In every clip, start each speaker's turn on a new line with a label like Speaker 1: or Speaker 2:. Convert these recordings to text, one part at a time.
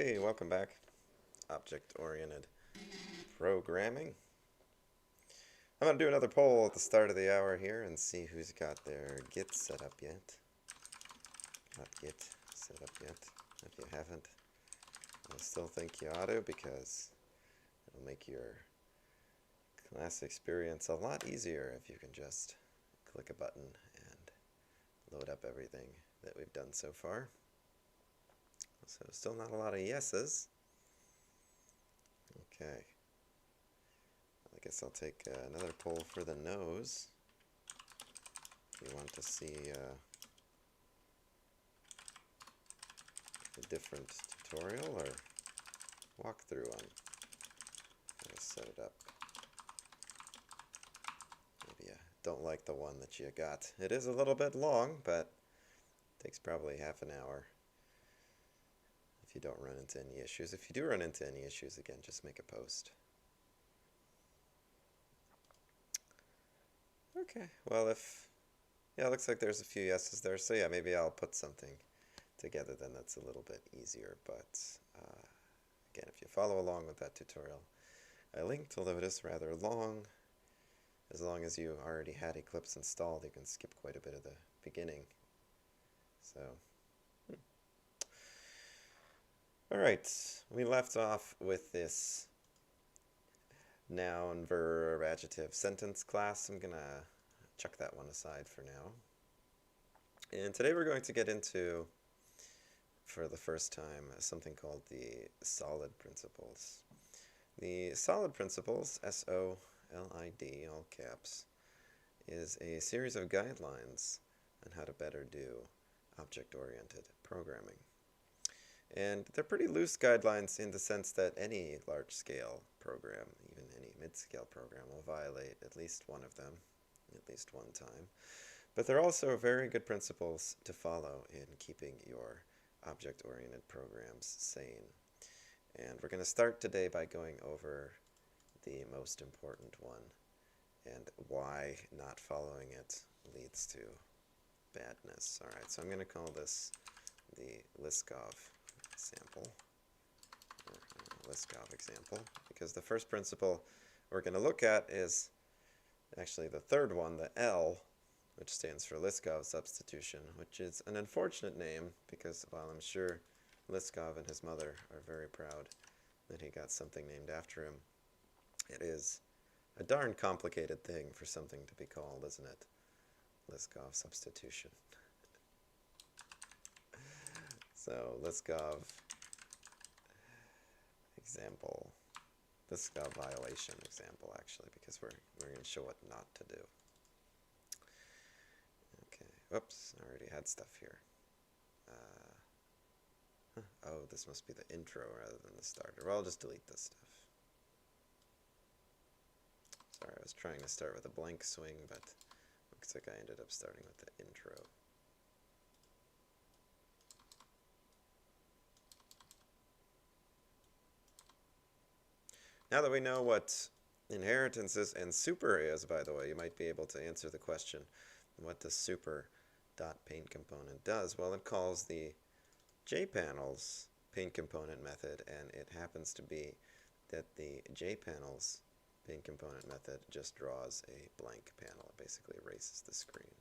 Speaker 1: Hey, welcome back. Object-oriented programming. I'm going to do another poll at the start of the hour here and see who's got their Git set up yet. Not Git set up yet. If you haven't, I still think you ought to, because it'll make your class experience a lot easier if you can just click a button and load up everything that we've done so far. So still not a lot of yeses. Okay. I guess I'll take another poll for the no's. If you want to see a different tutorial or walkthrough on how to set it up. Maybe you don't like the one that you got. It is a little bit long, but it takes probably half an hour. If you don't run into any issues. If you do run into any issues, again, just make a post. Okay, well, yeah, it looks like there's a few yeses there, so yeah, maybe I'll put something together then that's a little bit easier, but again, if you follow along with that tutorial, I linked, although it is rather long. As long as you already had Eclipse installed, you can skip quite a bit of the beginning. So, Alright, we left off with this noun, verb, adjective, sentence class. I'm going to chuck that one aside for now. And today we're going to get into, for the first time, something called the solid principles. The solid principles, S-O-L-I-D, all caps, is a series of guidelines on how to better do object-oriented programming. And they're pretty loose guidelines in the sense that any large-scale program, even any mid-scale program, will violate at least one of them, at least one time. But they're also very good principles to follow in keeping your object-oriented programs sane. And we're going to start today by going over the most important one and why not following it leads to badness. All right, so I'm going to call this the Liskov example, or Liskov example, because the first principle we're going to look at is actually the third one, the L, which stands for Liskov Substitution, which is an unfortunate name because while I'm sure Liskov and his mother are very proud that he got something named after him, it is a darn complicated thing for something to be called, isn't it? Liskov Substitution. So, Liskov example, Liskov violation example, actually, because we're going to show what not to do. Okay, oops, I already had stuff here. Oh, this must be the intro rather than the starter. Well, I'll just delete this stuff. Sorry, I was trying to start with a blank swing, but looks like I ended up starting with the intro. Now that we know what inheritance is and super is, by the way, you might be able to answer the question, what does super.paint component does? Well, it calls the jpanels paint component method, and it happens to be that the jpanels paint component method just draws a blank panel. It basically erases the screen.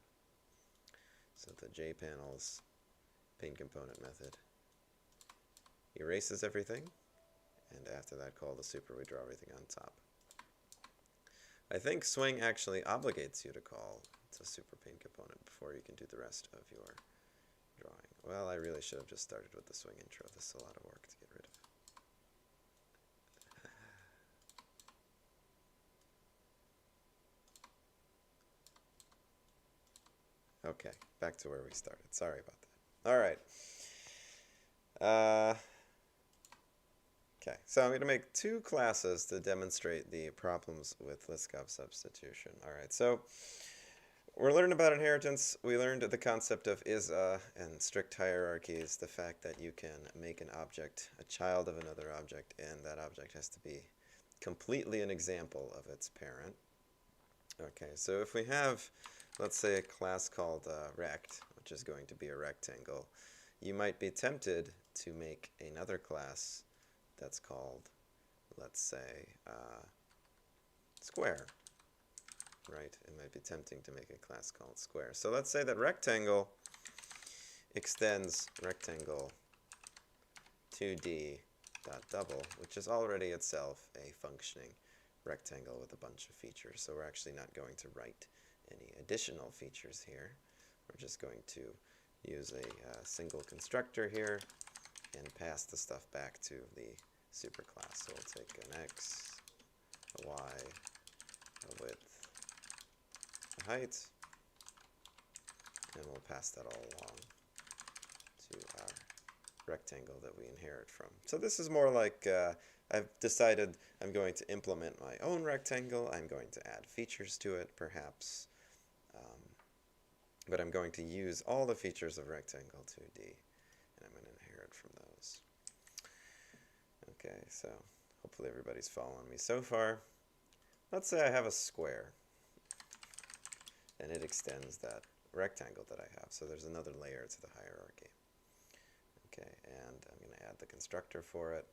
Speaker 1: So the jpanels paint component method erases everything. And after that call to super, we draw everything on top. I think swing actually obligates you to call to super paint component before you can do the rest of your drawing. Well, I really should have just started with the swing intro. This is a lot of work to get rid of. Okay, back to where we started. Sorry about that. All right. Okay, so I'm going to make two classes to demonstrate the problems with Liskov substitution. All right, so we're learning about inheritance. We learned the concept of is-a and strict hierarchies, the fact that you can make an object a child of another object, and that object has to be completely an example of its parent. Okay, so if we have, let's say, a class called rect, which is going to be a rectangle, you might be tempted to make another class that's called, let's say, square, right? It might be tempting to make a class called square. So let's say that rectangle extends rectangle 2D dot double, which is already itself a functioning rectangle with a bunch of features. So we're actually not going to write any additional features here. We're just going to use a single constructor here and pass the stuff back to the superclass. So we'll take an x, a y, a width, a height, and we'll pass that all along to our rectangle that we inherit from. So this is more like I've decided I'm going to implement my own rectangle. I'm going to add features to it, perhaps. But I'm going to use all the features of rectangle 2D, and I'm going to inherit from those. Okay, so hopefully everybody's following me so far. Let's say I have a square, and it extends that rectangle that I have. So there's another layer to the hierarchy. Okay, and I'm going to add the constructor for it.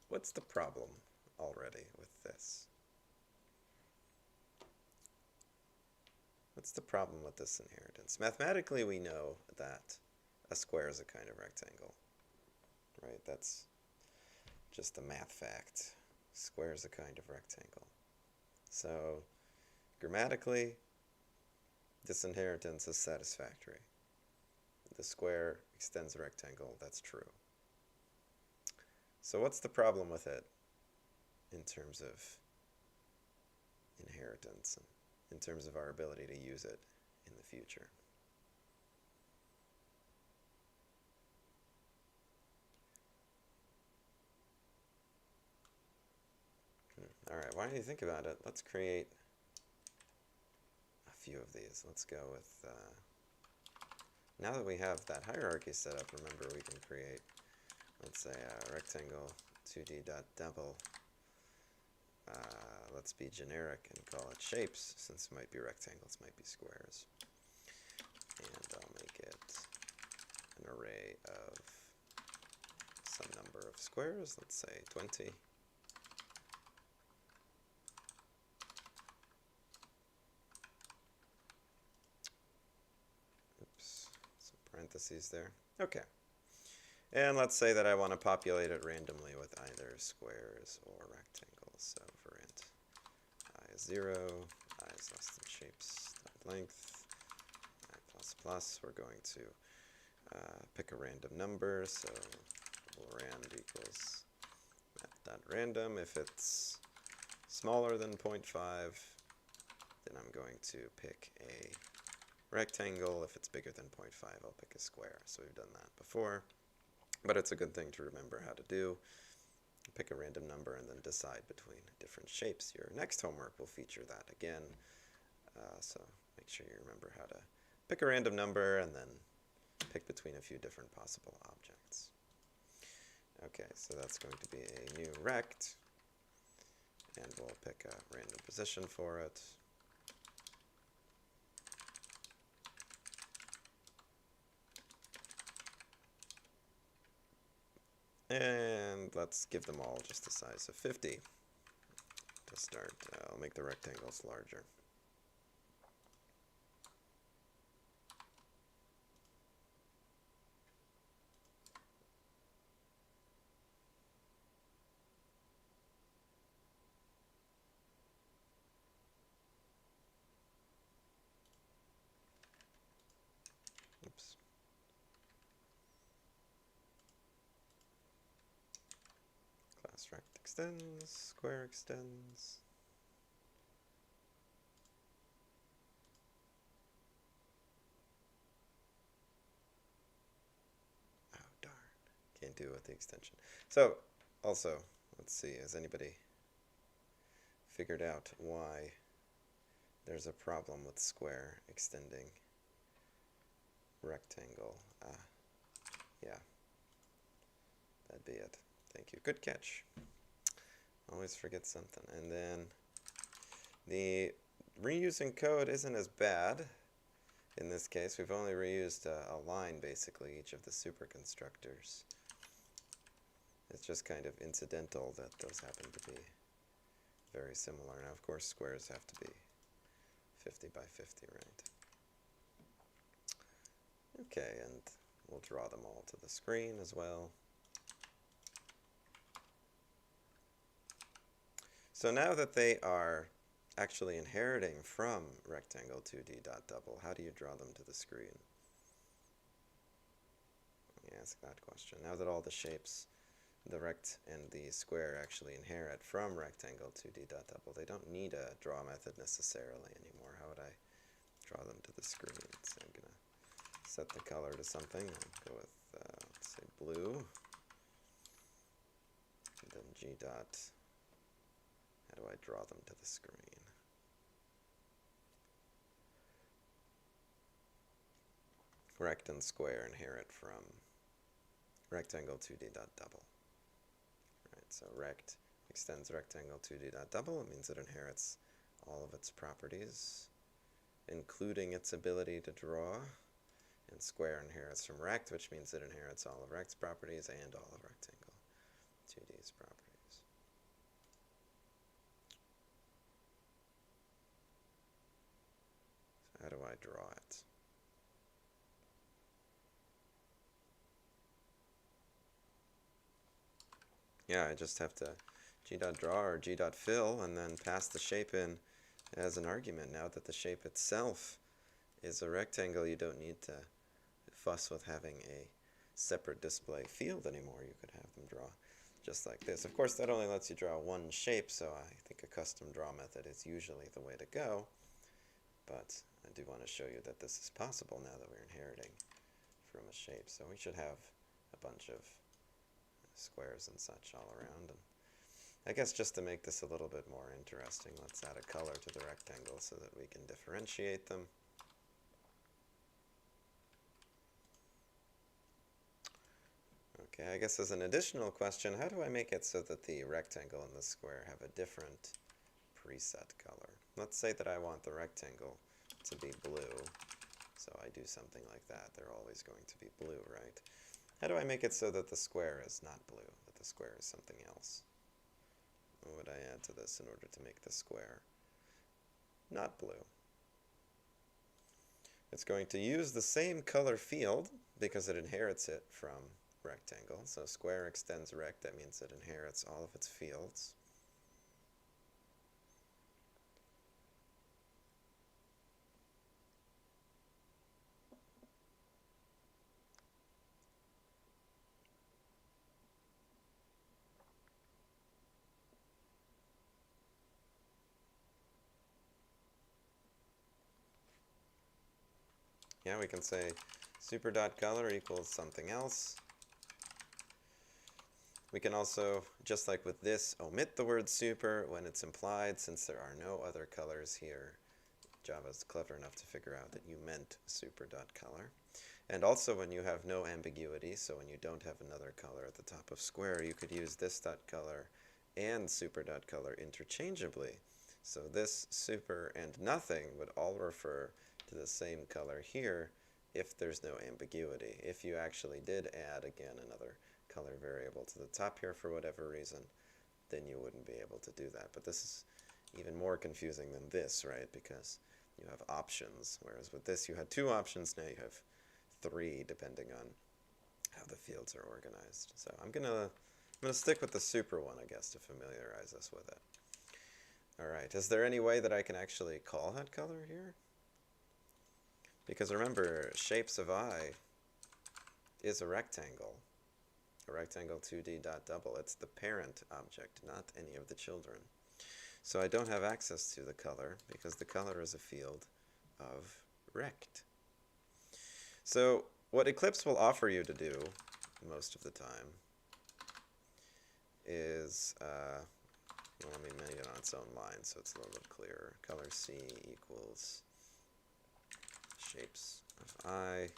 Speaker 1: What's the problem already with this? What's the problem with this inheritance? Mathematically, we know that a square is a kind of rectangle, right? That's just a math fact. Square is a kind of rectangle. So grammatically, this inheritance is satisfactory. The square extends a rectangle. That's true. So what's the problem with it in terms of inheritance and in terms of our ability to use it in the future? All right, why don't you think about it? Let's create a few of these. Let's go with, now that we have that hierarchy set up, remember we can create, let's say, a rectangle 2D.double. Let's be generic and call it shapes, since it might be rectangles, might be squares. And I'll make it an array of some number of squares, let's say 20. Oops, some parentheses there. Okay. And let's say that I want to populate it randomly with either squares or rectangles. So for int I is 0, I is less than shapes length, I plus plus, we're going to pick a random number. So rand equals math.random. If it's smaller than 0.5, then I'm going to pick a rectangle. If it's bigger than 0.5, I'll pick a square. So we've done that before. But it's a good thing to remember how to do. Pick a random number and then decide between different shapes. Your next homework will feature that again. So make sure you remember how to pick a random number and then pick between a few different possible objects. Okay, so that's going to be a new rect. And we'll pick a random position for it. And let's give them all just the size of 50 to start. I'll make the rectangles larger. Oops. Class rect extends, square extends. Oh, darn. Can't do it with the extension. So, also, let's see, has anybody figured out why there's a problem with square extending rectangle? Yeah, that'd be it. Thank you. Good catch. Always forget something. And then the reusing code isn't as bad In this case, we've only reused a line, basically, each of the superconstructors. It's just kind of incidental that those happen to be very similar. Now, of course, squares have to be 50 by 50, right? Okay, and we'll draw them all to the screen as well. So now that they are actually inheriting from rectangle 2D.double, how do you draw them to the screen? Let me ask that question. Now that all the shapes, the rect and the square, actually inherit from rectangle 2D.double, they don't need a draw method necessarily anymore. How would I draw them to the screen? So I'm going to set the color to something. I'll go with, let's say, blue. And then G dot. How do I draw them to the screen? Rect and square inherit from rectangle 2D.double. Right, so rect extends rectangle 2D.double. It means it inherits all of its properties, including its ability to draw. And square inherits from rect, which means it inherits all of rect's properties and all of rectangle 2D's properties. So how do I draw it? Yeah, I just have to g.draw or g.fill and then pass the shape in as an argument. Now that the shape itself is a rectangle, you don't need to fuss with having a separate display field anymore. You could have them draw just like this. Of course, that only lets you draw one shape, so I think a custom draw method is usually the way to go. But I do want to show you that this is possible now that we're inheriting from a shape. So we should have a bunch of squares and such all around. And I guess just to make this a little bit more interesting, let's add a color to the rectangle so that we can differentiate them. Okay, I guess as an additional question, how do I make it so that the rectangle and the square have a different preset color? Let's say that I want the rectangle to be blue, so I do something like that. They're always going to be blue, right? How do I make it so that the square is not blue, that the square is something else? What would I add to this in order to make the square not blue? It's going to use the same color field because it inherits it from rectangle. So square extends rect, that means it inherits all of its fields. Yeah, we can say super.color equals something else. We can also, just like with this, omit the word super when it's implied, since there are no other colors here. Java's clever enough to figure out that you meant super.color. And also when you have no ambiguity, so when you don't have another color at the top of square, you could use this.color and super.color interchangeably. So this, super, and nothing would all refer to the same color here if there's no ambiguity. If you actually did add, again, another color variable to the top here for whatever reason, then you wouldn't be able to do that. But this is even more confusing than this, right? Because you have options, whereas with this you had two options, now you have three depending on how the fields are organized. So I'm gonna stick with the super one, I guess, to familiarize us with it. Alright, is there any way that I can actually call that color here? Because remember, shapes of I is a rectangle 2D.double. It's the parent object, not any of the children. So I don't have access to the color because the color is a field of rect. So what Eclipse will offer you to do most of the time is, well, let me make it on its own line so it's a little bit clearer. Color C equals shapes of I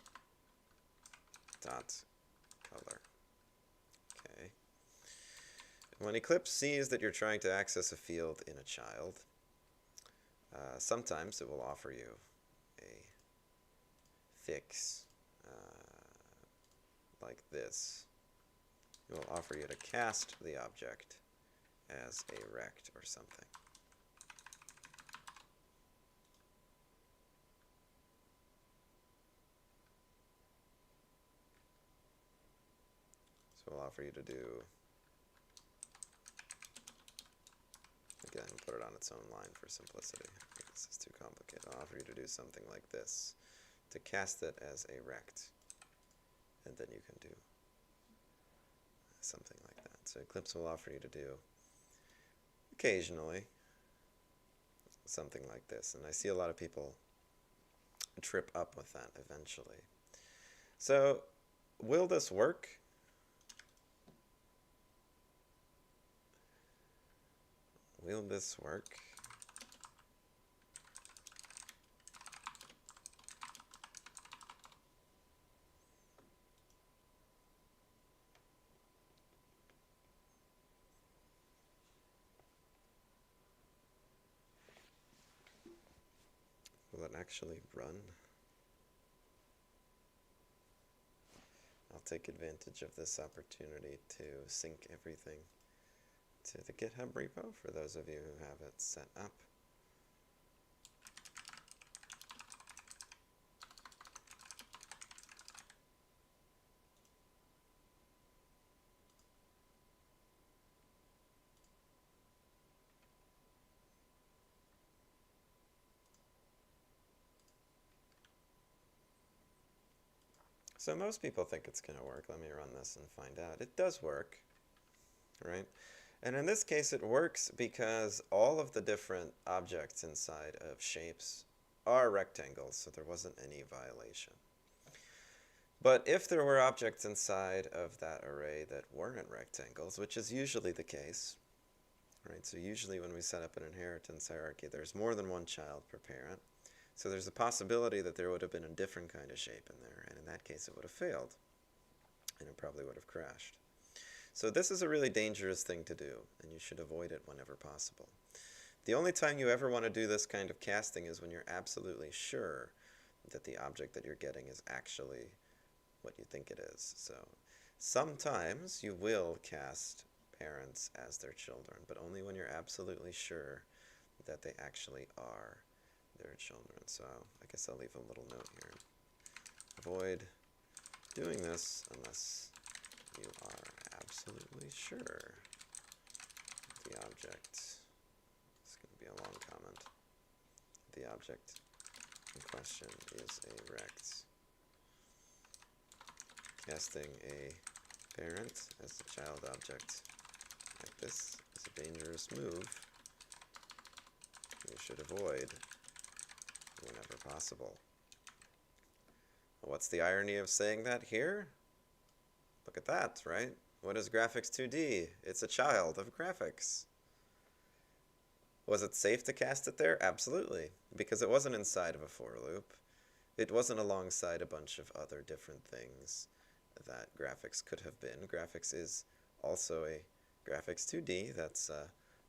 Speaker 1: dot color. Okay. When Eclipse sees that you're trying to access a field in a child, sometimes it will offer you a fix like this, it will offer you to cast the object as a rect or something. So we'll offer you to do, again, put it on its own line for simplicity. I think this is too complicated. I'll offer you to do something like this, to cast it as a rect. And then you can do something like that. So Eclipse will offer you to do, occasionally, something like this. And I see a lot of people trip up with that eventually. So, will this work? Will this work? Will it actually run? I'll take advantage of this opportunity to sync everything to the GitHub repo for those of you who have it set up. So most people think it's going to work. Let me run this and find out. It does work, right? And in this case, it works because all of the different objects inside of shapes are rectangles, so there wasn't any violation. But if there were objects inside of that array that weren't rectangles, which is usually the case, right? So usually when we set up an inheritance hierarchy, there's more than one child per parent. So there's a possibility that there would have been a different kind of shape in there, and in that case it would have failed, and it probably would have crashed. So this is a really dangerous thing to do, and you should avoid it whenever possible. The only time you ever want to do this kind of casting is when you're absolutely sure that the object that you're getting is actually what you think it is. So sometimes you will cast parents as their children, but only when you're absolutely sure that they actually are their children. So I guess I'll leave a little note here. Avoid doing this unless you are absolutely sure the object, it's going to be a long comment, the object in question is a rect. Casting a parent as the child object like this is a dangerous move you should avoid whenever possible. What's the irony of saying that here? Look at that, right? What is graphics 2D? It's a child of graphics. Was it safe to cast it there? Absolutely, because it wasn't inside of a for loop. It wasn't alongside a bunch of other different things that graphics could have been. Graphics is also a graphics 2D. That's a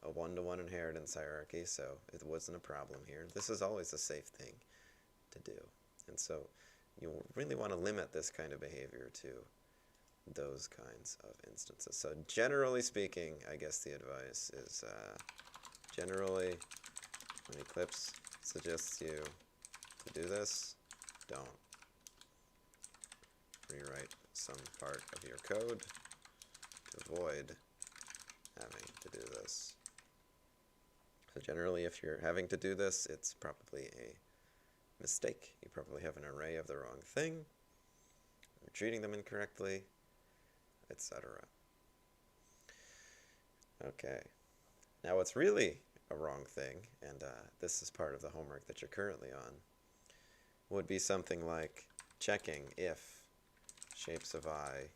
Speaker 1: one-to-one inheritance hierarchy, so it wasn't a problem here. This is always a safe thing to do. And so you really want to limit this kind of behavior to those kinds of instances. So generally speaking, I guess the advice is generally when Eclipse suggests you to do this, don't. Rewrite some part of your code to avoid having to do this. So generally, if you're having to do this, it's probably a mistake. You probably have an array of the wrong thing, you're treating them incorrectly, etc. Okay. Now what's really a wrong thing, and this is part of the homework that you're currently on, would be something like checking if shapes of I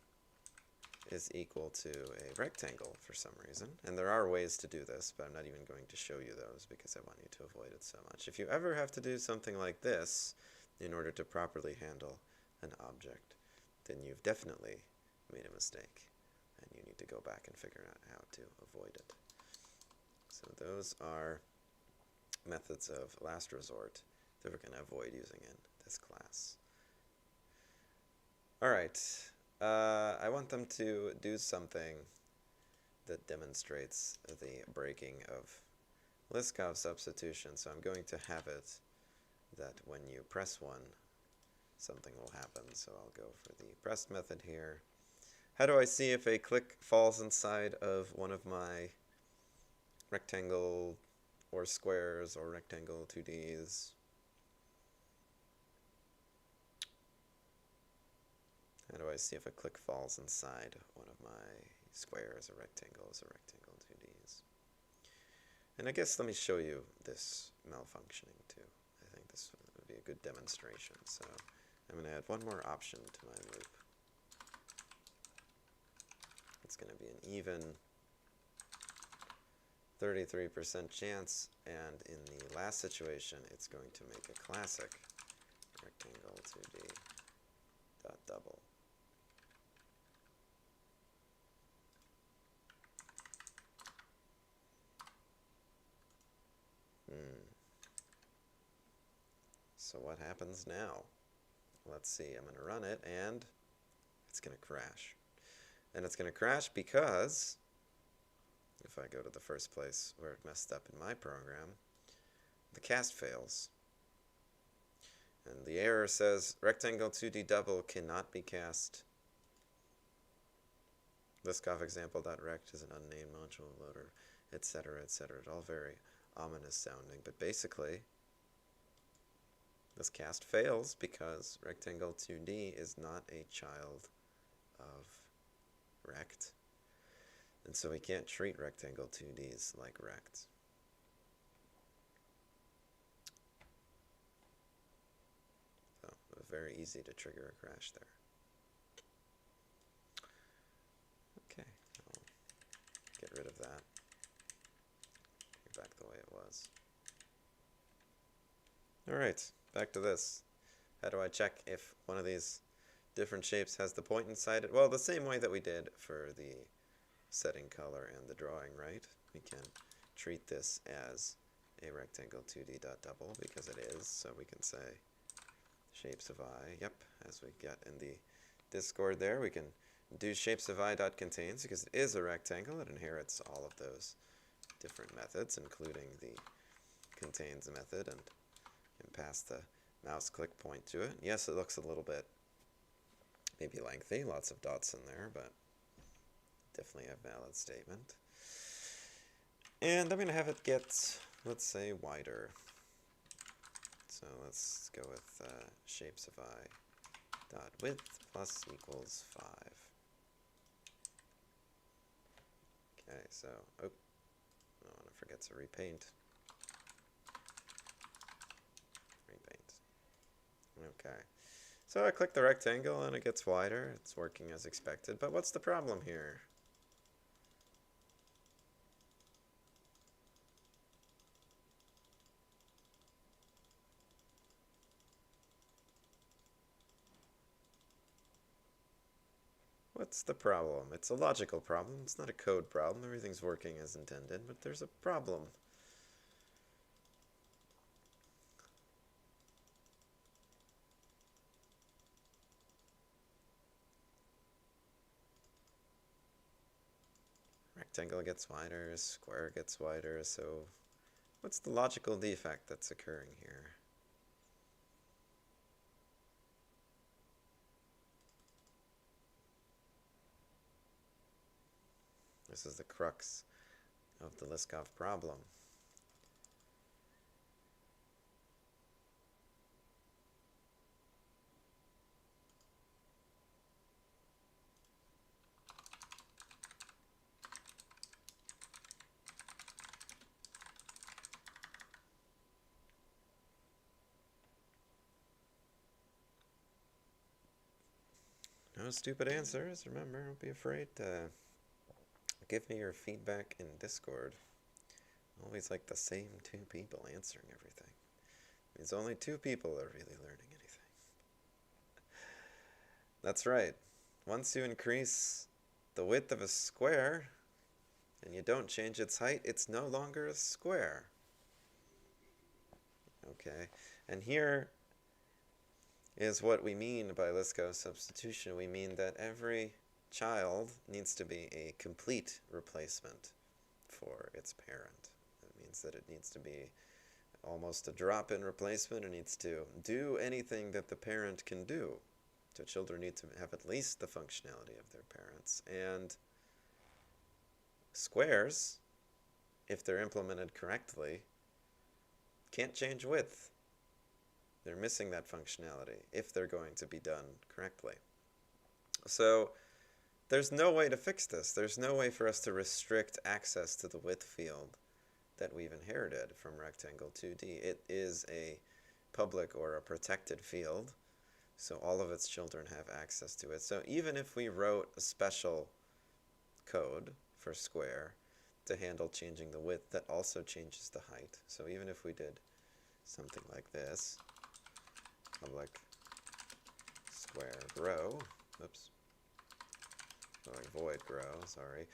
Speaker 1: is equal to a rectangle for some reason. And there are ways to do this, but I'm not even going to show you those because I want you to avoid it so much. If you ever have to do something like this in order to properly handle an object, then you've definitely made a mistake, and you need to go back and figure out how to avoid it. So those are methods of last resort that we're going to avoid using in this class. Alright, I want them to do something that demonstrates the breaking of Liskov substitution, so I'm going to have it that when you press one, something will happen. So I'll go for the pressed method here. How do I see if a click falls inside of one of my rectangle or squares or rectangle 2Ds? How do I see if a click falls inside one of my squares or rectangles or rectangle 2Ds? And I guess let me show you this malfunctioning too. I think this would be a good demonstration. So I'm going to add one more option to my loop. It's going to be an even 33% chance, and in the last situation, it's going to make a classic rectangle 2D dot double. So what happens now? Let's see, I'm going to run it, and it's going to crash. And it's going to crash because, if I go to the first place where it messed up in my program, the cast fails. And the error says, rectangle 2D double cannot be cast. Liskov example.rect is an unnamed module loader, etc., etc. It's all very ominous sounding, but basically, this cast fails because rectangle 2D is not a child of rect. And so we can't treat rectangle 2Ds like rect. So it was very easy to trigger a crash there. Okay, I'll get rid of that. Go back the way it was. Alright, back to this. How do I check if one of these different shapes has the point inside it? Well, the same way that we did for the setting color and the drawing, right? We can treat this as a rectangle 2D dot double because it is, so we can say shapes of I. Yep, as we get in the Discord there, we can do shapes of I dot contains because it is a rectangle. It inherits all of those different methods, including the contains method, and pass the mouse click point to it. Yes, it looks a little bit maybe lengthy, lots of dots in there, but definitely a valid statement. And I'm going to have it get, let's say, wider. So let's go with shapes of I dot width plus equals 5. Okay, so, oh, I want to forget to repaint. Okay, so I click the rectangle and it gets wider. It's working as expected, but what's the problem here? What's the problem? It's a logical problem. It's not a code problem. Everything's working as intended, but there's a problem. Rectangle gets wider, square gets wider, so what's the logical defect that's occurring here? This is the crux of the Liskov problem. No stupid answers. Remember, don't be afraid to give me your feedback in Discord. Always like the same 2 people answering everything. It means only 2 people are really learning anything. That's right. Once you increase the width of a square and you don't change its height, it's no longer a square. Okay, and here is what we mean by Lisco substitution. We mean that every child needs to be a complete replacement for its parent. It means that it needs to be almost a drop-in replacement. It needs to do anything that the parent can do. So children need to have at least the functionality of their parents. And squares, if they're implemented correctly, can't change width. They're missing that functionality if they're going to be done correctly. So there's no way to fix this. There's no way for us to restrict access to the width field that we've inherited from Rectangle 2D. It is a public or a protected field, so all of its children have access to it. So even if we wrote a special code for square to handle changing the width, that also changes the height. So even if we did something like this, public square grow, oops, or void grow, sorry,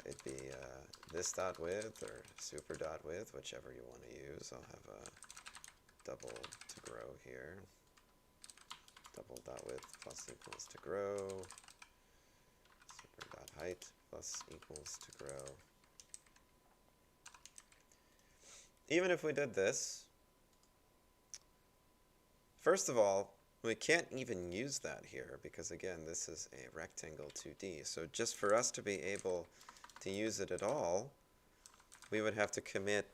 Speaker 1: it'd be this dot width or super dot width, whichever you want to use. I'll have a double to grow here. Double dot width plus equals to grow. Super dot height plus equals to grow. Even if we did this, first of all, we can't even use that here because, again, this is a rectangle 2D. So just for us to be able to use it at all, we would have to commit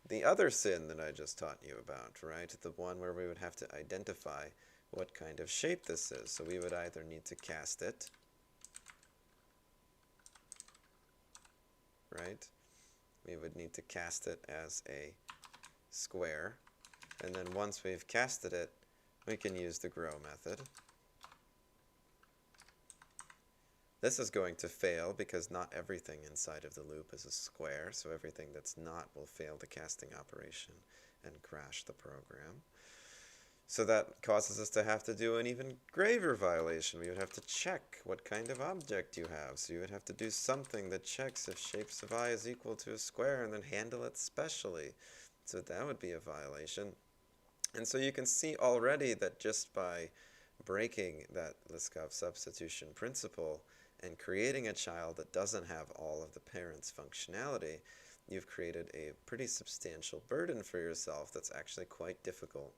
Speaker 1: the other sin that I just taught you about, right? The one where we would have to identify what kind of shape this is. So we would either need to cast it, right? We would need to cast it as a square. And then once we've casted it, we can use the grow method. This is going to fail because not everything inside of the loop is a square, so everything that's not will fail the casting operation and crash the program. So that causes us to have to do an even graver violation. We would have to check what kind of object you have. So you would have to do something that checks if shapes of I is equal to a square and then handle it specially. So that would be a violation. And so you can see already that just by breaking that Liskov substitution principle and creating a child that doesn't have all of the parents' functionality, you've created a pretty substantial burden for yourself that's actually quite difficult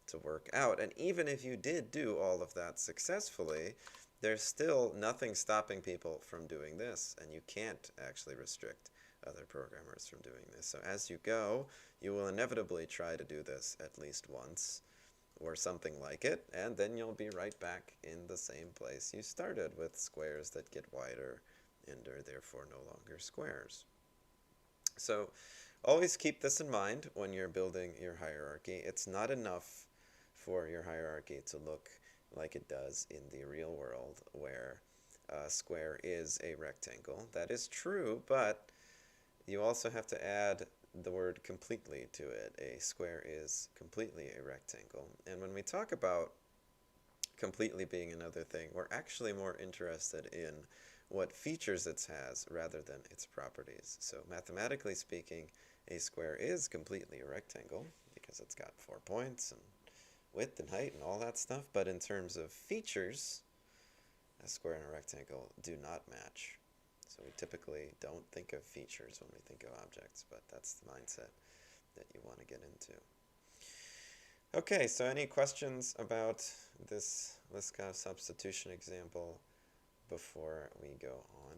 Speaker 1: to work out. And even if you did do all of that successfully, there's still nothing stopping people from doing this, and you can't actually restrict other programmers from doing this. So as you go, you will inevitably try to do this at least once, or something like it, and then you'll be right back in the same place you started, with squares that get wider and are therefore no longer squares. So always keep this in mind when you're building your hierarchy. It's not enough for your hierarchy to look like it does in the real world, where a square is a rectangle. That is true, but you also have to add the word completely to it. A square is completely a rectangle. And when we talk about completely being another thing, we're actually more interested in what features it has rather than its properties. So mathematically speaking, a square is completely a rectangle because it's got 4 points and width and height and all that stuff. But in terms of features, a square and a rectangle do not match. So we typically don't think of features when we think of objects, but that's the mindset that you want to get into. Okay, so any questions about this Liskov substitution example before we go on?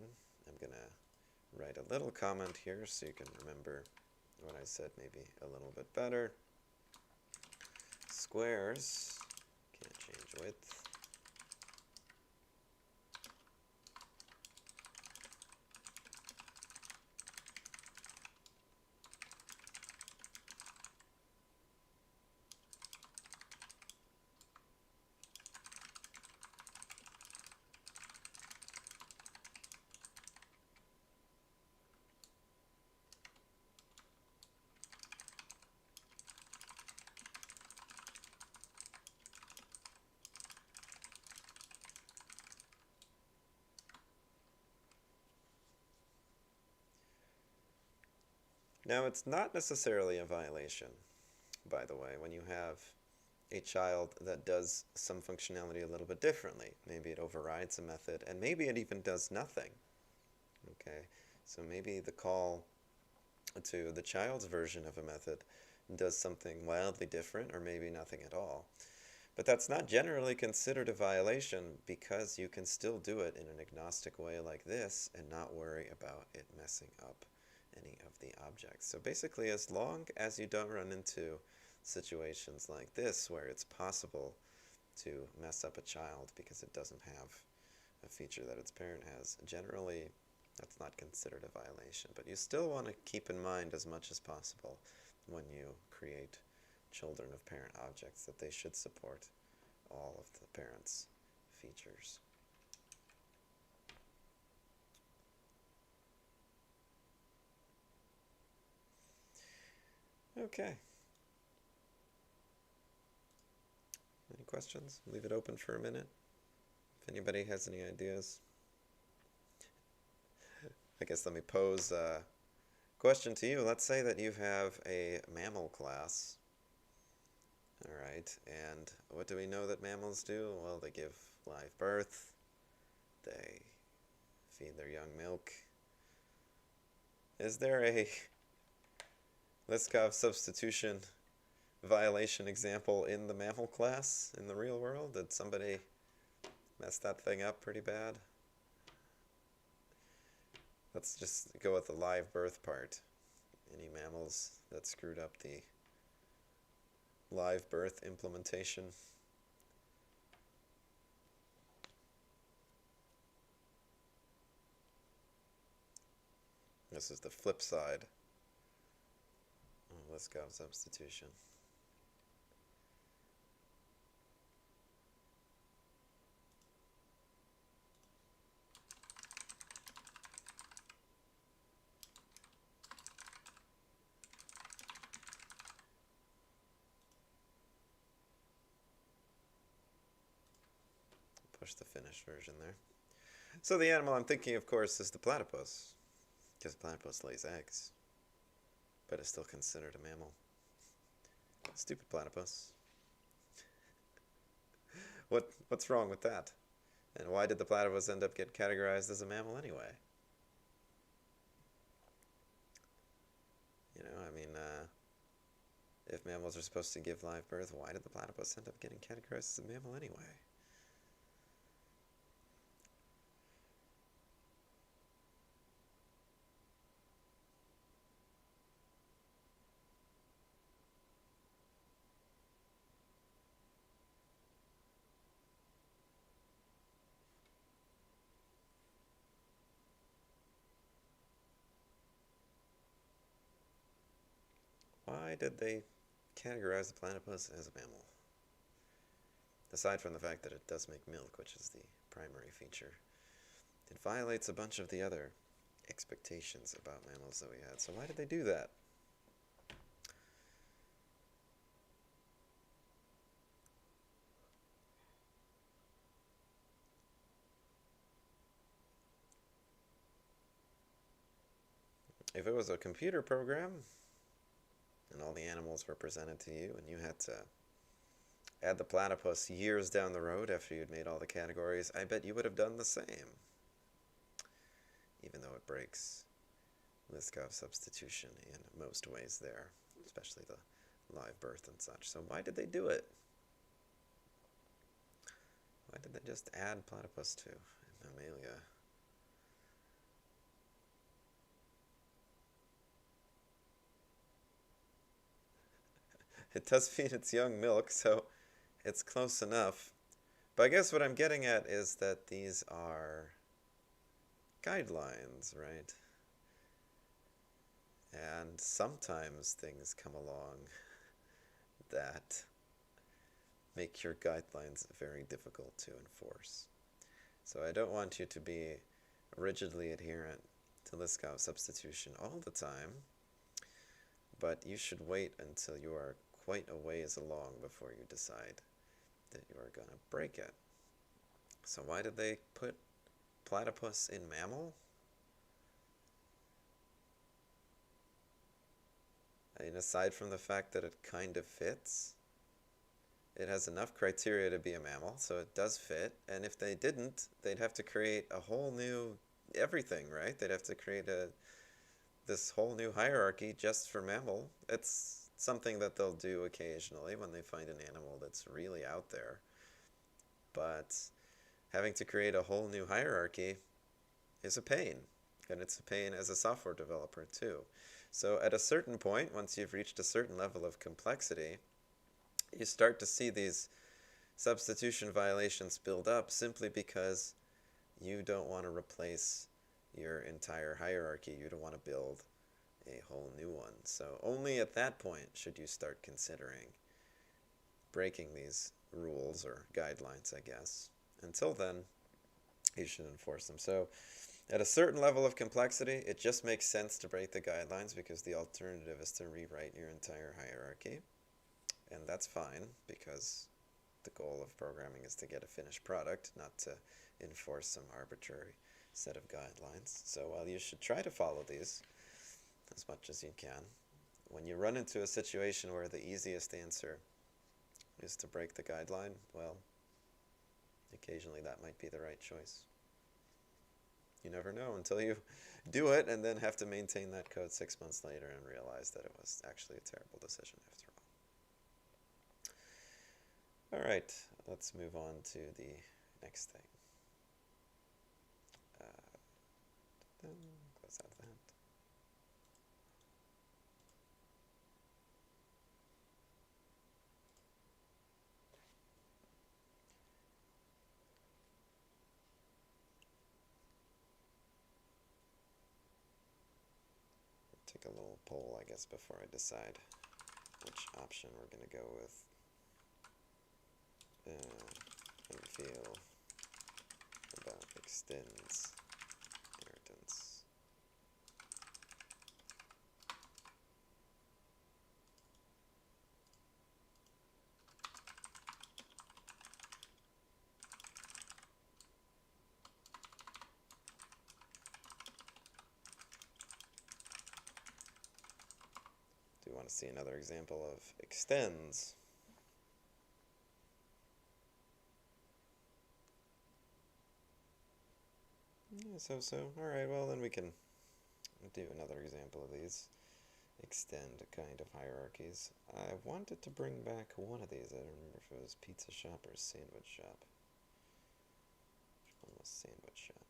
Speaker 1: I'm going to write a little comment here so you can remember what I said maybe a little bit better. Squares can't change width. Now, it's not necessarily a violation, by the way, when you have a child that does some functionality a little bit differently. Maybe it overrides a method, and maybe it even does nothing. Okay, so maybe the call to the child's version of a method does something wildly different, or maybe nothing at all. But that's not generally considered a violation because you can still do it in an agnostic way like this and not worry about it messing up any of the objects. So basically, as long as you don't run into situations like this where it's possible to mess up a child because it doesn't have a feature that its parent has, generally that's not considered a violation. But you still want to keep in mind as much as possible when you create children of parent objects that they should support all of the parent's features. Okay. Any questions? Leave it open for a minute. If anybody has any ideas. I guess let me pose a question to you. Let's say that you have a mammal class. All right, and what do we know that mammals do? Well, they give live birth, they feed their young milk. Is there a Liskov substitution violation example in the mammal class in the real world? Did somebody mess that thing up pretty bad? Let's just go with the live birth part. Any mammals that screwed up the live birth implementation? This is the flip side of Lisco substitution. Push the finish version there. So the animal I'm thinking, of course, is the platypus, because the platypus lays eggs, but it's still considered a mammal. Stupid platypus. What's wrong with that? And why did the platypus end up getting categorized as a mammal anyway? You know, I mean, if mammals are supposed to give live birth, why did the platypus end up getting categorized as a mammal anyway? Why did they categorize the platypus as a mammal? Aside from the fact that it does make milk, which is the primary feature, it violates a bunch of the other expectations about mammals that we had. So why did they do that? If it was a computer program, and all the animals were presented to you, and you had to add the platypus years down the road after you'd made all the categories, I bet you would have done the same. Even though it breaks Liskov substitution in most ways there, especially the live birth and such. So why did they do it? Why did they just add platypus to mammalia? It does feed its young milk, so it's close enough. But I guess what I'm getting at is that these are guidelines, right? And sometimes things come along that make your guidelines very difficult to enforce. So I don't want you to be rigidly adherent to Liskov substitution all the time, but you should wait until you are quite a ways along before you decide that you are going to break it. So why did they put platypus in mammal? I mean, aside from the fact that it kind of fits, it has enough criteria to be a mammal, so it does fit. And if they didn't, they'd have to create a whole new everything, right? They'd have to create this whole new hierarchy just for mammal. It's something that they'll do occasionally when they find an animal that's really out there. But having to create a whole new hierarchy is a pain. And it's a pain as a software developer too. So at a certain point, once you've reached a certain level of complexity, you start to see these substitution violations build up simply because you don't want to replace your entire hierarchy. You don't want to build a whole new one. So only at that point should you start considering breaking these rules or guidelines, I guess. Until then, you should enforce them. So at a certain level of complexity, it just makes sense to break the guidelines because the alternative is to rewrite your entire hierarchy. And that's fine because the goal of programming is to get a finished product, not to enforce some arbitrary set of guidelines. So while you should try to follow these as much as you can, when you run into a situation where the easiest answer is to break the guideline, well, occasionally that might be the right choice. You never know until you do it and then have to maintain that code 6 months later and realize that it was actually a terrible decision after all. All right, let's move on to the next thing. Close out that. Take a little poll, I guess, before I decide which option we're going to go with. How do you feel about extends inheritance? Do you want to see another example of extends? Yeah, so. Alright, well then we can do another example of these. Extend kind of hierarchies. I wanted to bring back one of these. I don't remember if it was pizza shop or sandwich shop. Which one was sandwich shop?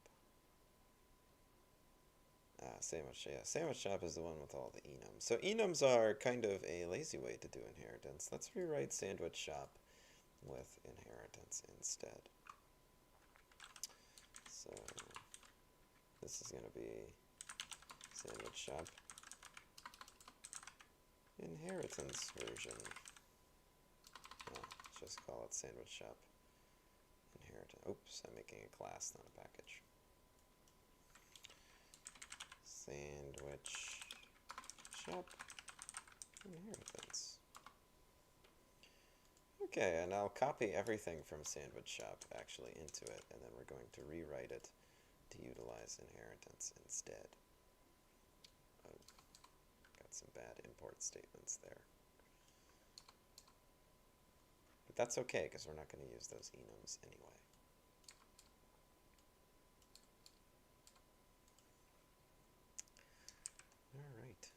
Speaker 1: Sandwich, yeah. Sandwich shop is the one with all the enums. So enums are kind of a lazy way to do inheritance. Let's rewrite sandwich shop with inheritance instead. So this is going to be sandwich shop inheritance version. Let's just call it sandwich shop inheritance. Oops, I'm making a class, not a package. Sandwich shop inheritance. Okay, and I'll copy everything from sandwich shop actually into it, and then we're going to rewrite it to utilize inheritance instead. Oh, got some bad import statements there. But that's okay, because we're not going to use those enums anyway. Alright.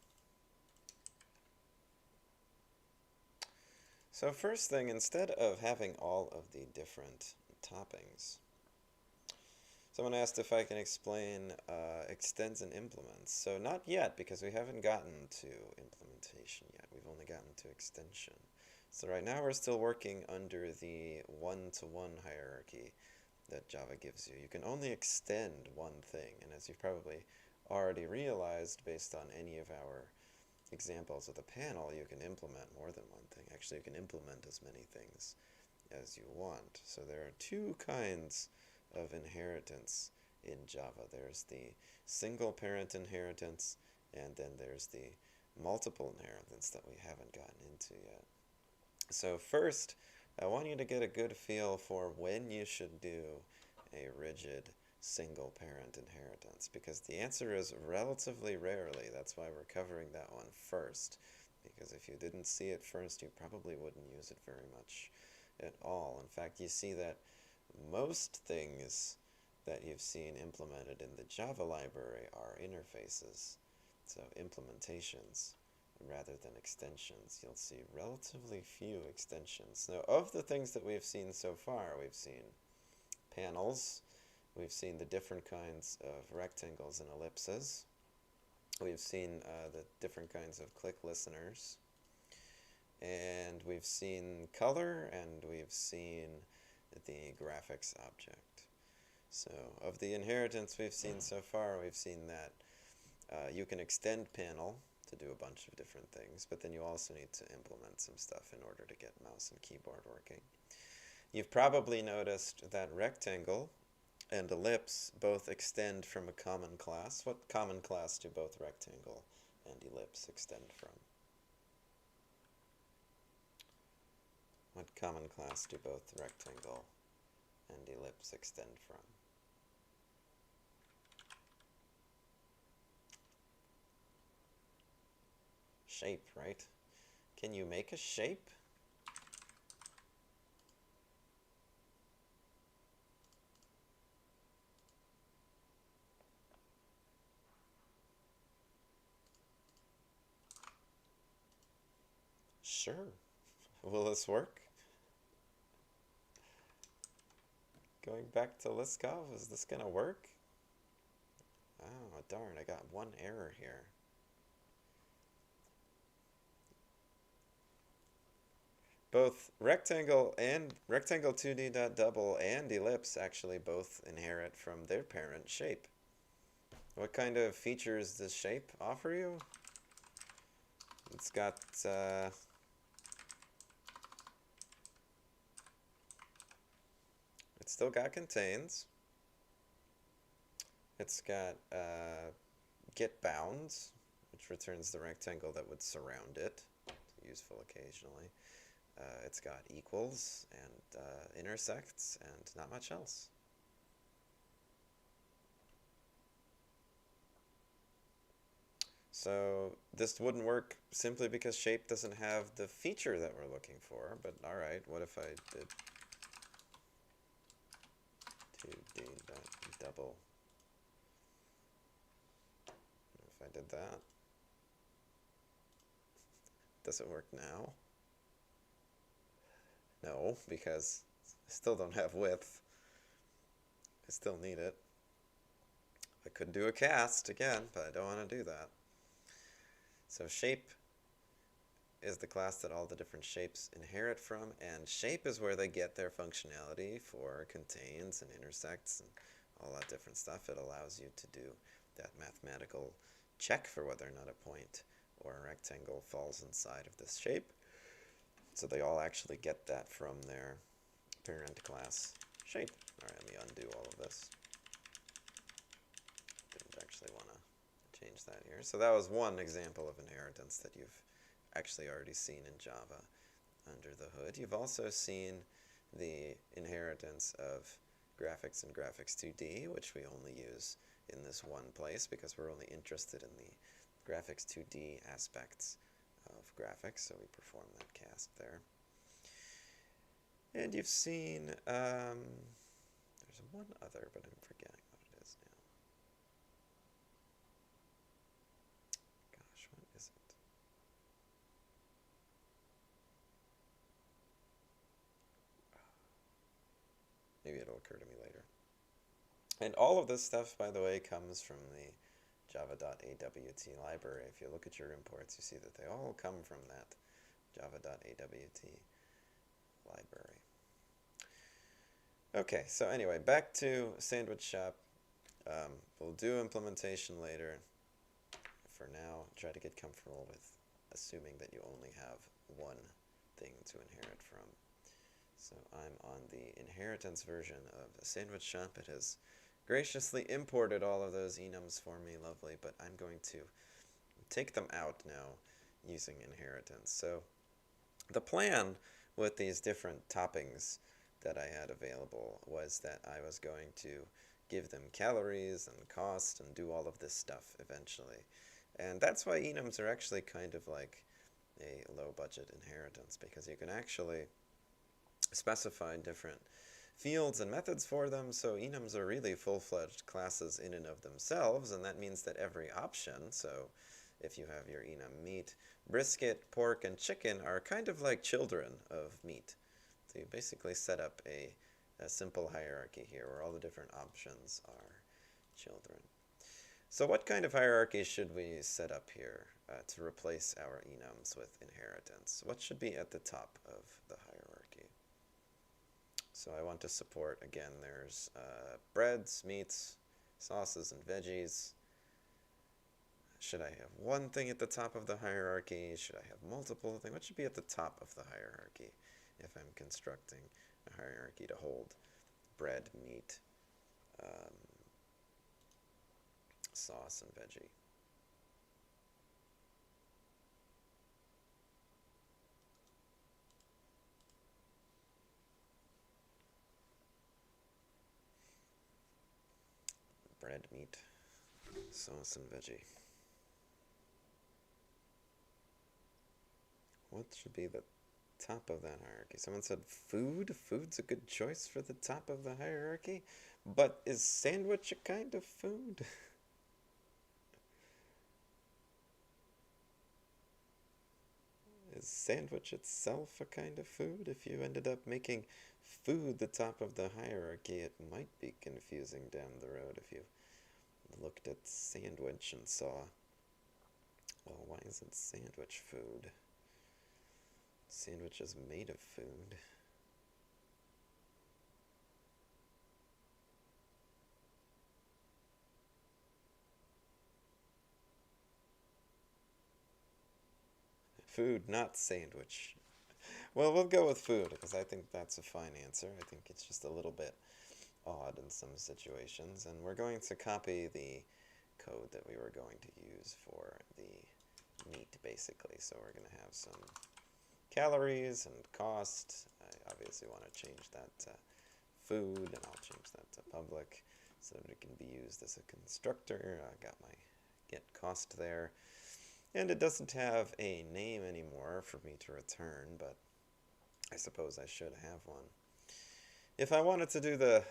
Speaker 1: So first thing, instead of having all of the different toppings, someone asked if I can explain extends and implements. So not yet, because we haven't gotten to implementation yet. We've only gotten to extension. So right now we're still working under the one-to-one hierarchy that Java gives you. You can only extend one thing, and as you've probably already realized based on any of our examples of the panel, you can implement more than one thing. Actually, you can implement as many things as you want. So there are two kinds of inheritance in Java. There's the single parent inheritance, and then there's the multiple inheritance that we haven't gotten into yet. So first, I want you to get a good feel for when you should do a rigid single parent inheritance, because the answer is relatively rarely. That's why we're covering that one first, because if you didn't see it first, you probably wouldn't use it very much at all. In fact, you see that most things that you've seen implemented in the Java library are interfaces, so implementations rather than extensions. You'll see relatively few extensions. Now, of the things that we've seen so far, we've seen panels, we've seen the different kinds of rectangles and ellipses, we've seen the different kinds of click listeners, and we've seen color, and we've seen the graphics object. So of the inheritance we've seen so far, we've seen that you can extend panel to do a bunch of different things, but then you also need to implement some stuff in order to get mouse and keyboard working. You've probably noticed that rectangle and ellipse both extend from a common class. What common class do both rectangle and ellipse extend from? What common class do both rectangle and ellipse extend from? Shape, right? Can you make a shape? Sure. Will this work? Going back to Liskov, is this gonna work? Oh, darn, I got one error here. Both rectangle 2D.double and ellipse actually both inherit from their parent shape. What kind of features does shape offer you? It's got it's still got contains. It's got get bounds, which returns the rectangle that would surround it. It's useful occasionally. It's got equals and intersects and not much else. So this wouldn't work simply because shape doesn't have the feature that we're looking for, but alright, what if I did 2D.double? If I did that, does it work now? No, because I still don't have width. I still need it. I could do a cast again, but I don't want to do that. So shape is the class that all the different shapes inherit from, and shape is where they get their functionality for contains and intersects and all that different stuff. It allows you to do that mathematical check for whether or not a point or a rectangle falls inside of this shape. So they all actually get that from their parent class shape. Alright, let me undo all of this. Didn't actually want to change that here. So that was one example of inheritance that you've actually already seen in Java under the hood. You've also seen the inheritance of graphics and graphics 2D, which we only use in this one place because we're only interested in the graphics 2D aspects of graphics, so we perform that cast there. And you've seen, there's one other, but I'm forgetting what it is now. Gosh, what is it? Maybe it'll occur to me later. And all of this stuff, by the way, comes from the java.awt library. If you look at your imports, you see that they all come from that java.awt library. Okay, so anyway, back to Sandwich Shop. We'll do implementation later. For now, try to get comfortable with assuming that you only have one thing to inherit from. So I'm on the inheritance version of Sandwich Shop. It has graciously imported all of those enums for me, lovely, but I'm going to take them out now using inheritance. So the plan with these different toppings that I had available was that I was going to give them calories and cost and do all of this stuff eventually. And that's why enums are actually kind of like a low-budget inheritance, because you can actually specified different fields and methods for them, so enums are really full-fledged classes in and of themselves, and that means that every option, so if you have your enum meat, brisket, pork, and chicken are kind of like children of meat. So you basically set up a simple hierarchy here where all the different options are children. So what kind of hierarchy should we set up here to replace our enums with inheritance? What should be at the top of the hierarchy? So I want to support, again, there's breads, meats, sauces, and veggies. Should I have one thing at the top of the hierarchy? Should I have multiple things? What should be at the top of the hierarchy if I'm constructing a hierarchy to hold bread, meat, sauce, and veggie? Bread, meat, sauce, and veggie. What should be the top of that hierarchy? Someone said food. Food's a good choice for the top of the hierarchy. But is sandwich a kind of food? Is sandwich itself a kind of food? If you ended up making food the top of the hierarchy, it might be confusing down the road if you looked at sandwich and saw, well, why isn't sandwich food? Sandwich is made of food. Food, not sandwich. Well, we'll go with food, because I think that's a fine answer. I think it's just a little bit odd in some situations. And we're going to copy the code that we were going to use for the meat, basically. So we're going to have some calories and cost. I obviously want to change that to food, and I'll change that to public so that it can be used as a constructor. I got my get cost there. And it doesn't have a name anymore for me to return, but I suppose I should have one. If I wanted to do the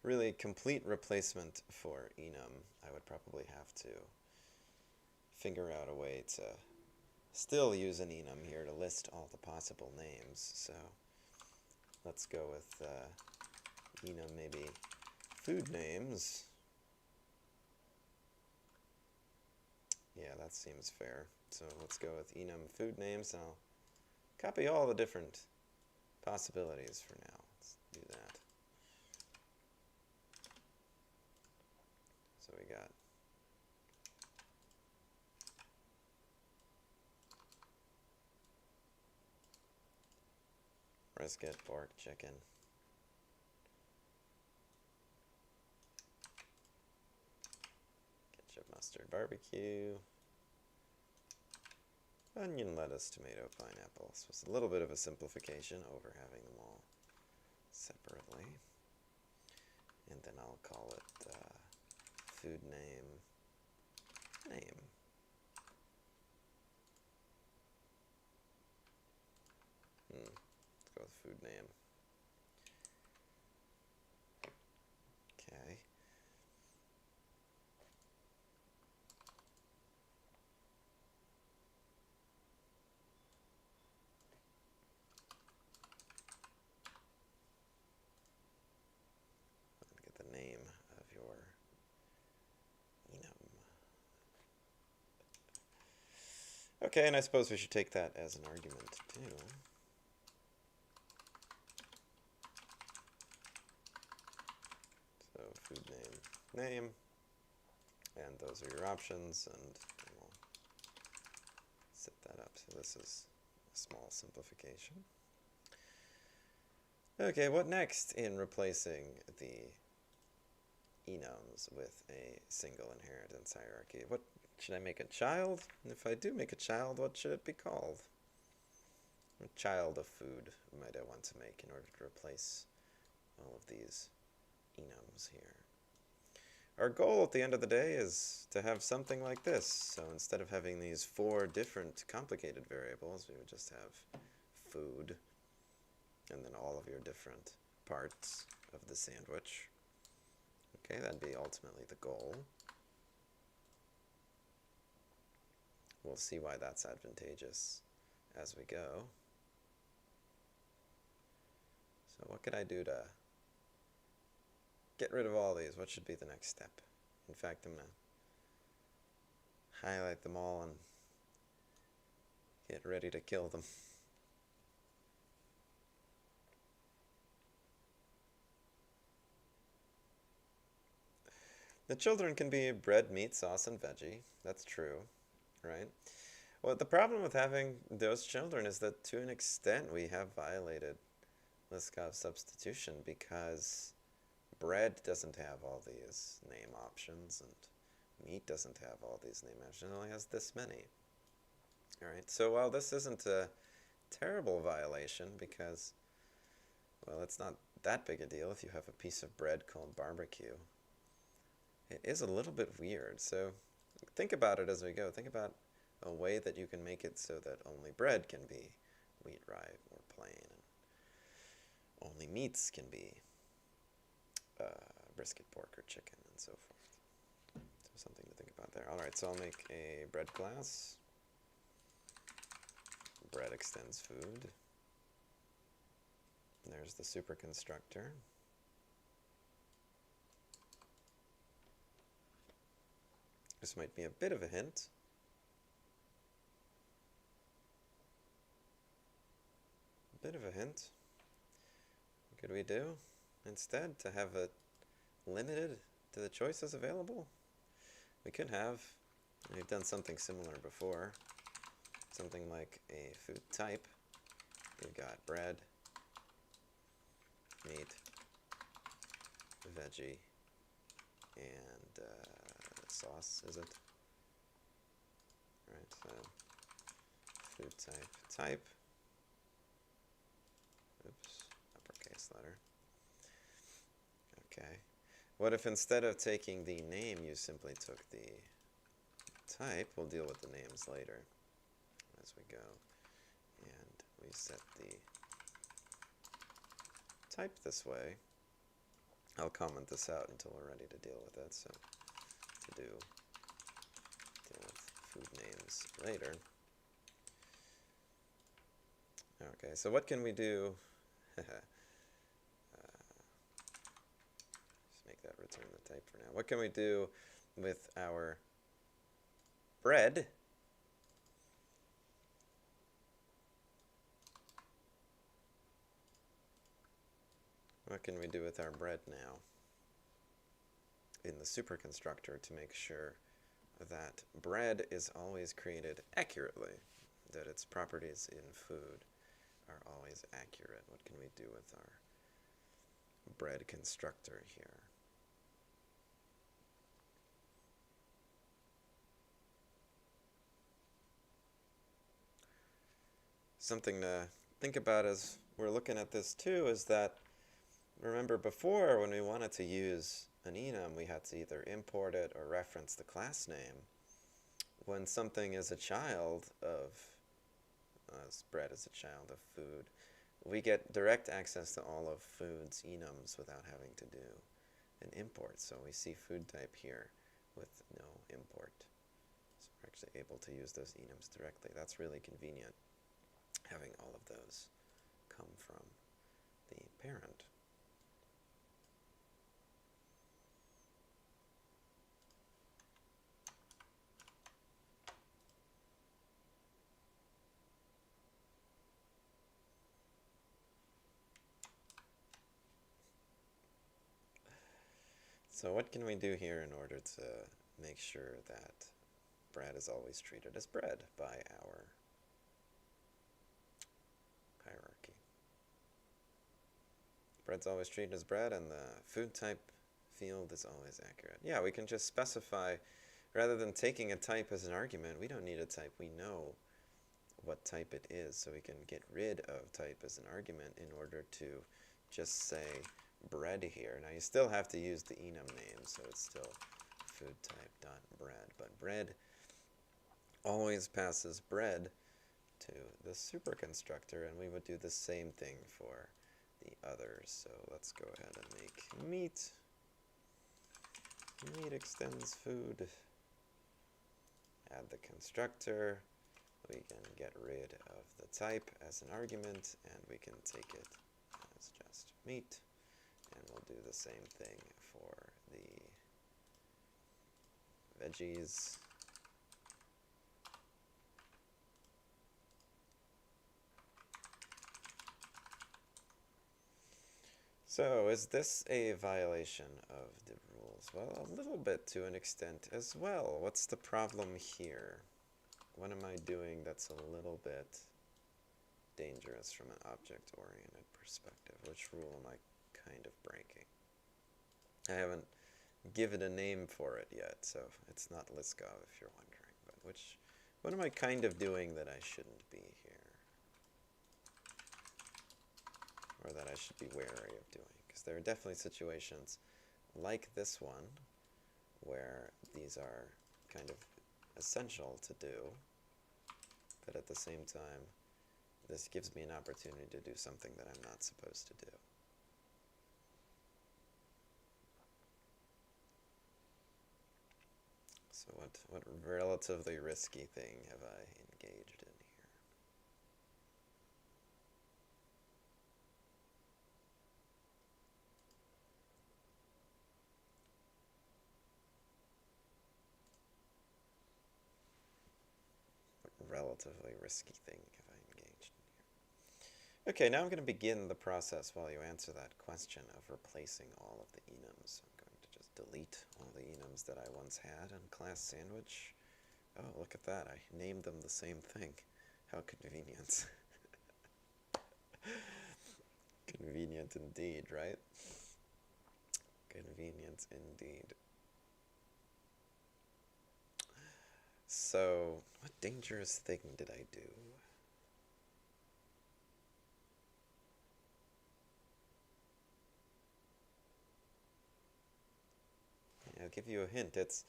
Speaker 1: really complete replacement for enum, I would probably have to figure out a way to still use an enum here to list all the possible names. So let's go with enum maybe food names. Yeah, that seems fair. So let's go with enum food names, and I'll copy all the different possibilities for now. Let's do that. So we got brisket, pork, chicken. Ketchup, mustard, barbecue. Onion, lettuce, tomato, pineapple. So it's a little bit of a simplification over having them all separately. And then I'll call it food name. Let's go with food name. Okay. Get the name of your enum. Okay, and I suppose we should take that as an argument too. So food name, and those are your options, and we'll set that up. So this is a small simplification. Okay, what next in replacing the enums with a single inheritance hierarchy? What should I make a child? And if I do make a child, what should it be called? A child of food might I want to make in order to replace all of these enums here. Our goal at the end of the day is to have something like this. So instead of having these 4 different complicated variables, we would just have food and then all of your different parts of the sandwich. Okay, that'd be ultimately the goal. We'll see why that's advantageous as we go. So what could I do to get rid of all these? What should be the next step? In fact, I'm going to highlight them all and get ready to kill them. The children can be bread, meat, sauce, and veggie. That's true, right? Well, the problem with having those children is that to an extent we have violated Lisco Substitution, because bread doesn't have all these name options and meat doesn't have all these name options. It only has this many. All right, so while this isn't a terrible violation because, well, it's not that big a deal if you have a piece of bread called barbecue, it is a little bit weird. So think about it as we go. Think about a way that you can make it so that only bread can be wheat, rye, or plain, and only meats can be brisket, pork, or chicken, and so forth. So something to think about there. All right, so I'll make a bread class. Bread extends food. There's the super constructor. This might be a bit of a hint. A bit of a hint. What could we do instead to have it limited to the choices available? We could have, we've done something similar before, something like a food type. We've got bread, meat, veggie, and sauce, is it? All right, so food type, oops, uppercase letter. Okay, what if instead of taking the name you simply took the type? We'll deal with the names later as we go, and we set the type this way. I'll comment this out until we're ready to deal with it, so to deal with food names later. Okay, so what can we do? Just make that return the type for now. What can we do with our bread? What can we do with our bread now in the superconstructor to make sure that bread is always created accurately, that its properties in food are always accurate? What can we do with our bread constructor here? Something to think about as we're looking at this too is that, remember before when we wanted to use an enum, we had to either import it or reference the class name. When something is a child of, bread is a child of food, we get direct access to all of food's enums without having to do an import. So we see food type here with no import. So we're actually able to use those enums directly. That's really convenient, having all of those come from the parent. So what can we do here in order to make sure that bread is always treated as bread by our hierarchy? Bread's always treated as bread, and the food type field is always accurate. Yeah, we can just specify, rather than taking a type as an argument, we don't need a type. We know what type it is, so we can get rid of type as an argument in order to just say bread here. Now you still have to use the enum name, so it's still food type dot bread, but bread always passes bread to the super constructor, and we would do the same thing for the others. So let's go ahead and make meat. Meat extends food. Add the constructor. We can get rid of the type as an argument, and we can take it as just meat. And we'll do the same thing for the veggies. So, is this a violation of the rules? Well, a little bit to an extent as well. What's the problem here? What am I doing that's a little bit dangerous from an object-oriented perspective? Which rule am I kind of breaking? I haven't given a name for it yet, so it's not Liskov if you're wondering. But what am I kind of doing that I shouldn't be here? Or that I should be wary of doing? Because there are definitely situations like this one where these are kind of essential to do, but at the same time, this gives me an opportunity to do something that I'm not supposed to do. So what relatively risky thing have I engaged in here? Relatively risky thing have I engaged in here? Okay, now I'm going to begin the process while you answer that question of replacing all of the enums. I'm going to just delete all the enums that I once had in class sandwich. Oh, look at that. I named them the same thing. How convenient. Convenient indeed, right? Convenient indeed. So, what dangerous thing did I do? I'll give you a hint. It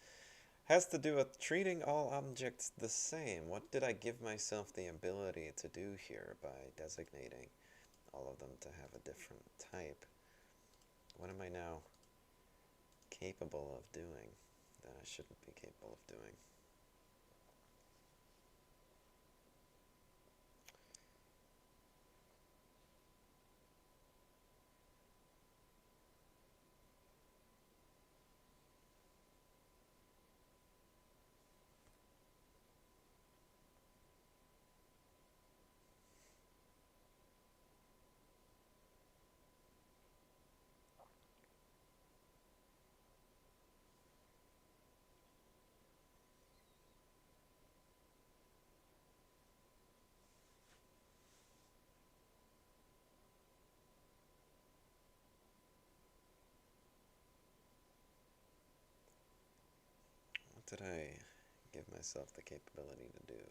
Speaker 1: has to do with treating all objects the same. What did I give myself the ability to do here by designating all of them to have a different type? What am I now capable of doing that I shouldn't be capable of doing? What did I give myself the capability to do?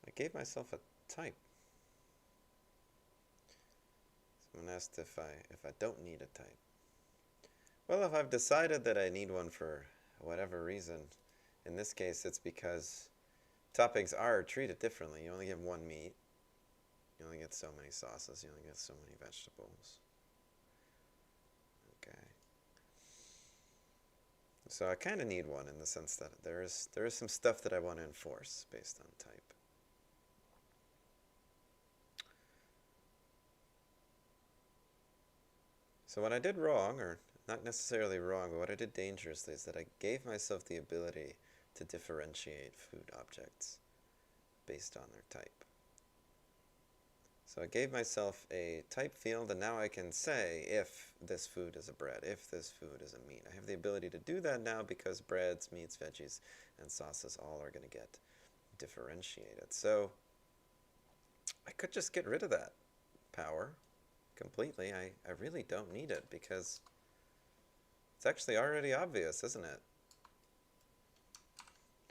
Speaker 1: I gave myself a type. Someone asked if I don't need a type. Well, if I've decided that I need one for whatever reason, in this case it's because toppings are treated differently. You only get one meat. You only get so many sauces. You only get so many vegetables. Okay. So I kind of need one in the sense that there is some stuff that I want to enforce based on type. So what I did wrong, or not necessarily wrong, but what I did dangerously is that I gave myself the ability to differentiate food objects based on their type. So I gave myself a type field, and now I can say if this food is a bread, if this food is a meat. I have the ability to do that now because breads, meats, veggies, and sauces all are going to get differentiated. So I could just get rid of that power completely. I really don't need it because it's actually already obvious, isn't it?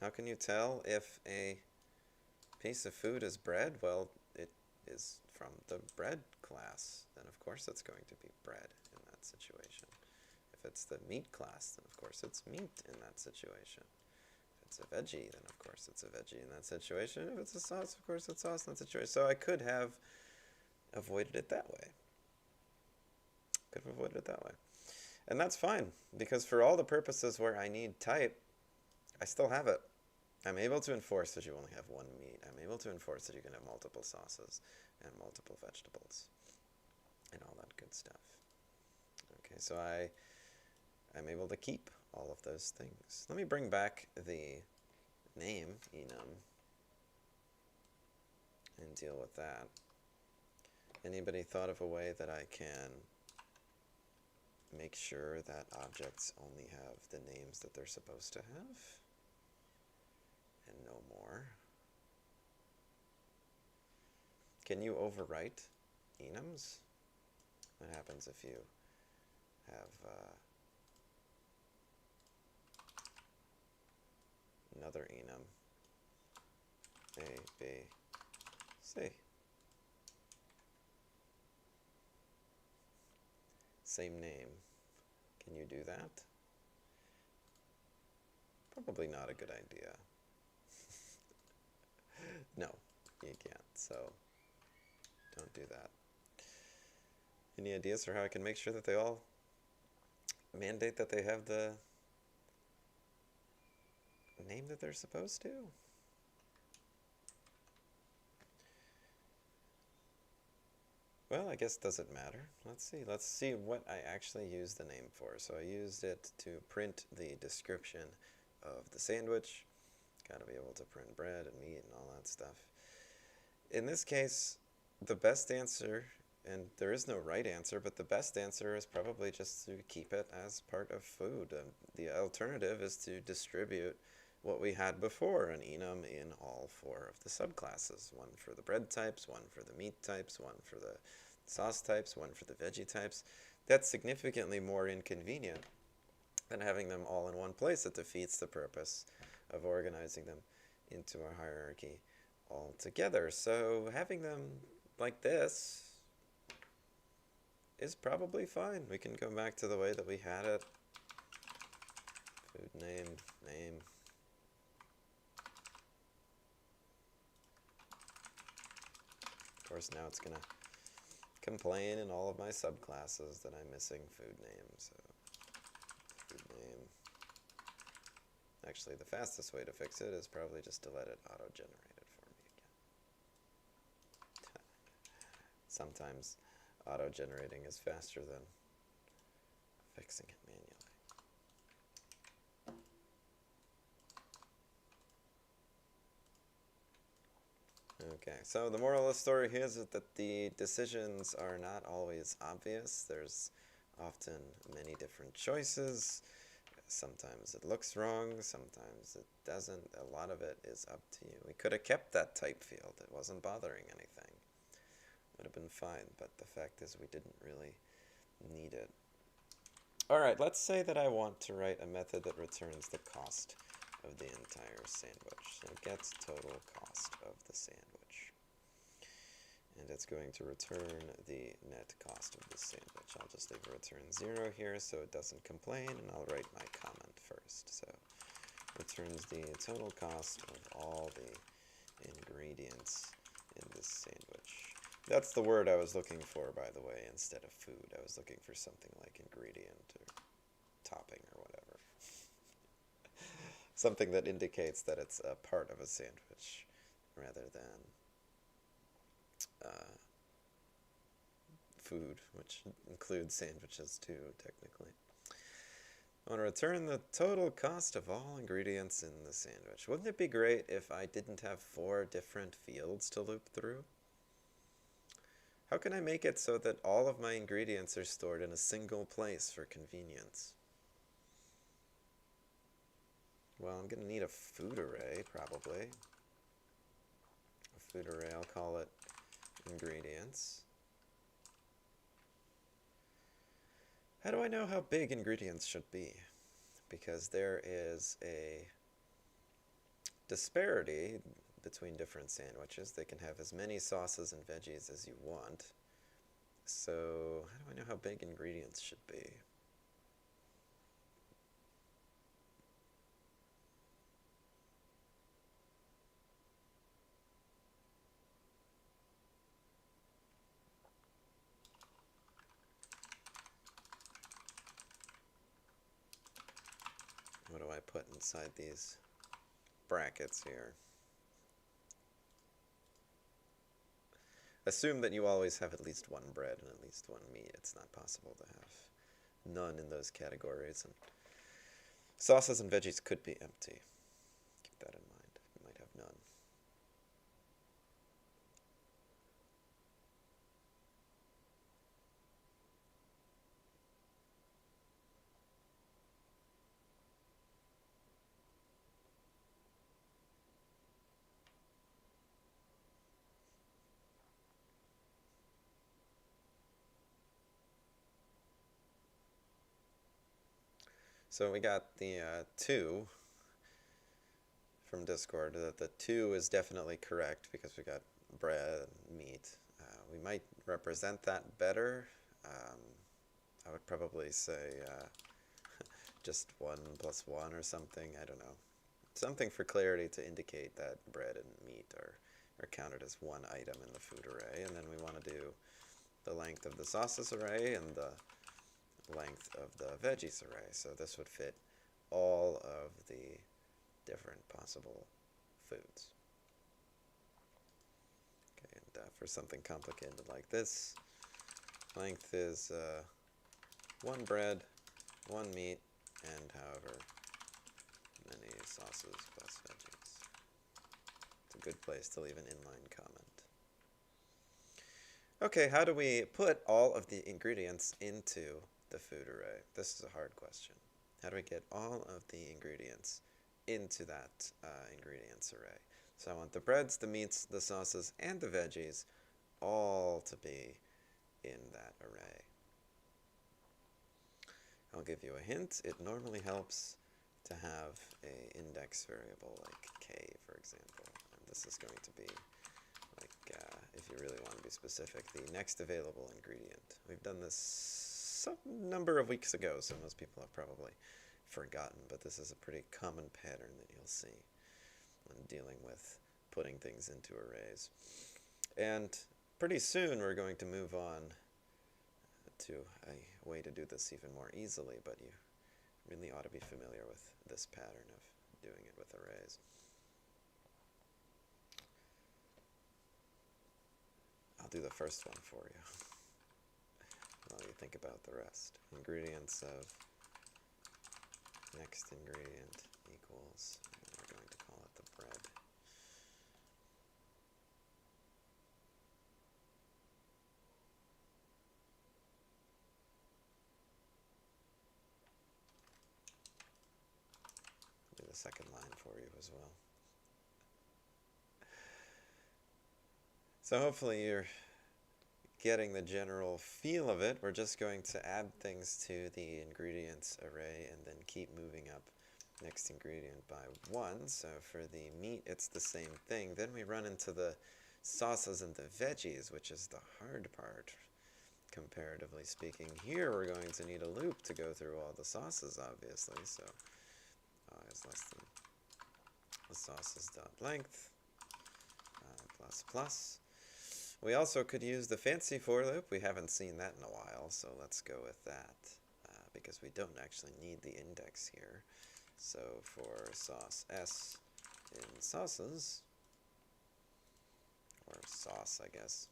Speaker 1: How can you tell if a piece of food is bread? Well, it is from the bread class. Then of course it's going to be bread in that situation. If it's the meat class, then of course it's meat in that situation. If it's a veggie, then of course it's a veggie in that situation. If it's a sauce, of course it's sauce in that situation. So I could have avoided it that way. And that's fine, because for all the purposes where I need type, I still have it. I'm able to enforce that you only have one meat. I'm able to enforce that you can have multiple sauces and multiple vegetables and all that good stuff. Okay, so I'm able to keep all of those things. Let me bring back the name, enum, and deal with that. Anybody thought of a way that I can make sure that objects only have the names that they're supposed to have and no more? Can you overwrite enums? What happens if you have another enum? A, B, C. Same name. Can you do that? Probably not a good idea. No, you can't, so don't do that. Any ideas for how I can make sure that they all mandate that they have the name that they're supposed to? Well, I guess it doesn't matter. Let's see what I actually used the name for. So I used it to print the description of the sandwich. Got to be able to print bread and meat and all that stuff. In this case, the best answer, and there is no right answer, but the best answer is probably just to keep it as part of food. The alternative is to distribute what we had before, an enum in all four of the subclasses. One for the bread types, one for the meat types, one for the sauce types, one for the veggie types. That's significantly more inconvenient than having them all in one place. It defeats the purpose of organizing them into a hierarchy altogether. So having them like this is probably fine. We can go back to the way that we had it. Food name, name. Of course, now it's going to complain in all of my subclasses that I'm missing food name. So, food name. Actually, the fastest way to fix it is probably just to let it auto-generate it for me again. Sometimes auto-generating is faster than fixing it manually. Okay, so the moral of the story here is that the decisions are not always obvious. There's often many different choices. Sometimes it looks wrong, sometimes it doesn't. A lot of it is up to you. We could have kept that type field. It wasn't bothering anything. Would have been fine, but the fact is we didn't really need it. Alright, let's say that I want to write a method that returns the cost of the entire sandwich. So get total cost of the sandwich. And it's going to return the net cost of the sandwich. I'll just leave a return 0 here so it doesn't complain, and I'll write my comment first. So returns the total cost of all the ingredients in this sandwich. That's the word I was looking for, by the way, instead of food. I was looking for something like ingredient or topping or whatever. Something that indicates that it's a part of a sandwich rather than food, which includes sandwiches too, technically. I want to return the total cost of all ingredients in the sandwich. Wouldn't it be great if I didn't have 4 different fields to loop through? How can I make it so that all of my ingredients are stored in a single place for convenience? Well, I'm going to need a food array, probably. A food array, I'll call it ingredients. How do I know how big ingredients should be? Because there is a disparity between different sandwiches. They can have as many sauces and veggies as you want. So how do I know how big ingredients should be? What do I put inside these brackets here? Assume that you always have at least one bread and at least one meat. It's not possible to have none in those categories. And sauces and veggies could be empty. Keep that in mind. You might have none. So we got the 2 from Discord. The 2 is definitely correct because we got bread and meat. We might represent that better. I would probably say just 1 plus 1 or something. I don't know. Something for clarity to indicate that bread and meat are counted as one item in the food array. And then we want to do the length of the sauces array and the length of the veggies array. So this would fit all of the different possible foods. Okay, and for something complicated like this, length is 1 bread, 1 meat, and however many sauces plus veggies. It's a good place to leave an inline comment. Okay, how do we put all of the ingredients into the food array? This is a hard question. How do we get all of the ingredients into that ingredients array? So I want the breads, the meats, the sauces, and the veggies all to be in that array. I'll give you a hint. It normally helps to have an index variable like k, for example. And this is going to be like, if you really want to be specific, the next available ingredient. We've done this some number of weeks ago, so most people have probably forgotten, but this is a pretty common pattern that you'll see when dealing with putting things into arrays. And pretty soon we're going to move on to a way to do this even more easily, but you really ought to be familiar with this pattern of doing it with arrays. I'll do the first one for you while you think about the rest. Ingredients of next ingredient equals, and we're going to call it the bread. Do the second line for you as well. So hopefully you're getting the general feel of it. We're just going to add things to the ingredients array and then keep moving up next ingredient by 1. So for the meat, it's the same thing. Then we run into the sauces and the veggies, which is the hard part, comparatively speaking. Here we're going to need a loop to go through all the sauces, obviously. So is less than the sauces dot length plus plus. We also could use the fancy for loop. We haven't seen that in a while, so let's go with that because we don't actually need the index here. So for sauce S in sauces, or sauce, I guess.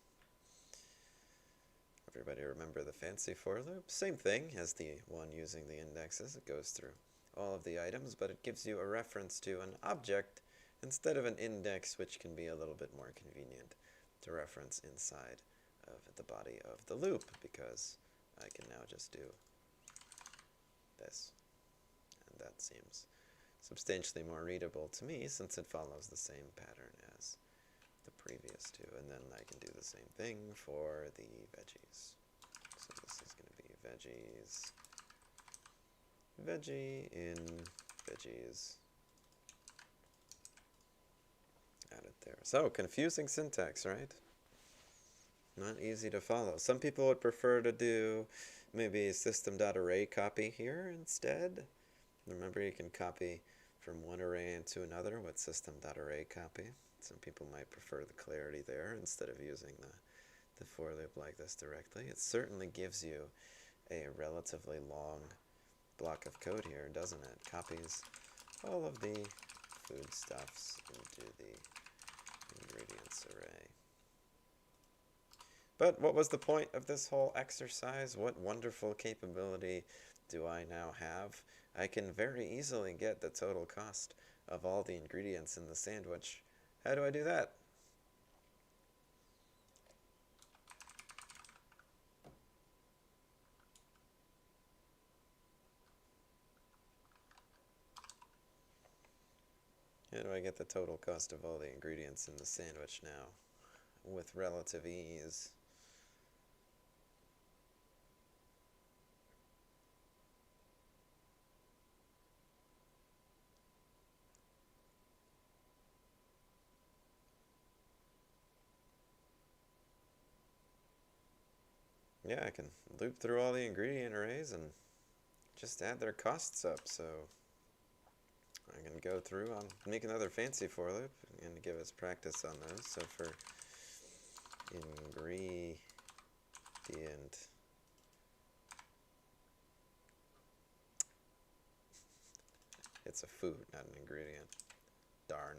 Speaker 1: Everybody remember the fancy for loop? Same thing as the one using the indexes. It goes through all of the items, but it gives you a reference to an object instead of an index, which can be a little bit more convenient to reference inside of the body of the loop, because I can now just do this. And that seems substantially more readable to me since it follows the same pattern as the previous two. And then I can do the same thing for the veggies. So this is going to be veggies, veggie in veggies, there. So, confusing syntax, right? Not easy to follow. Some people would prefer to do maybe system.array copy here instead. Remember, you can copy from one array into another with system.array copy. Some people might prefer the clarity there instead of using the for loop like this directly. It certainly gives you a relatively long block of code here, doesn't it? Copies all of the foodstuffs into the ingredients array. But what was the point of this whole exercise? What wonderful capability do I now have? I can very easily get the total cost of all the ingredients in the sandwich. How do I do that? How do I get the total cost of all the ingredients in the sandwich now with relative ease? Yeah, I can loop through all the ingredient arrays and just add their costs up. So I can go through, I'll make another fancy for loop and give us practice on those. So for ingredient, it's a food, not an ingredient. Darn.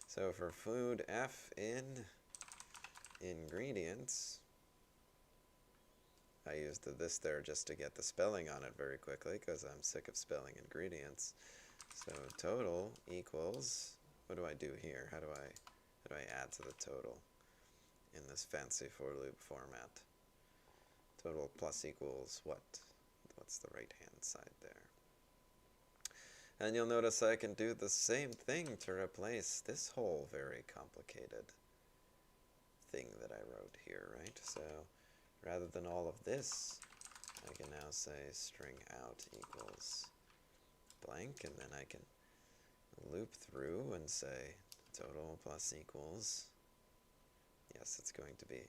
Speaker 1: So for food F in ingredients, I used the this there just to get the spelling on it very quickly because I'm sick of spelling ingredients. So total equals, what do I do here? How do I add to the total in this fancy for loop format? Total plus equals what? What's the right hand side there? And you'll notice I can do the same thing to replace this whole very complicated thing that I wrote here, right? So rather than all of this, I can now say string out equals blank, and then I can loop through and say total plus equals, yes, it's going to be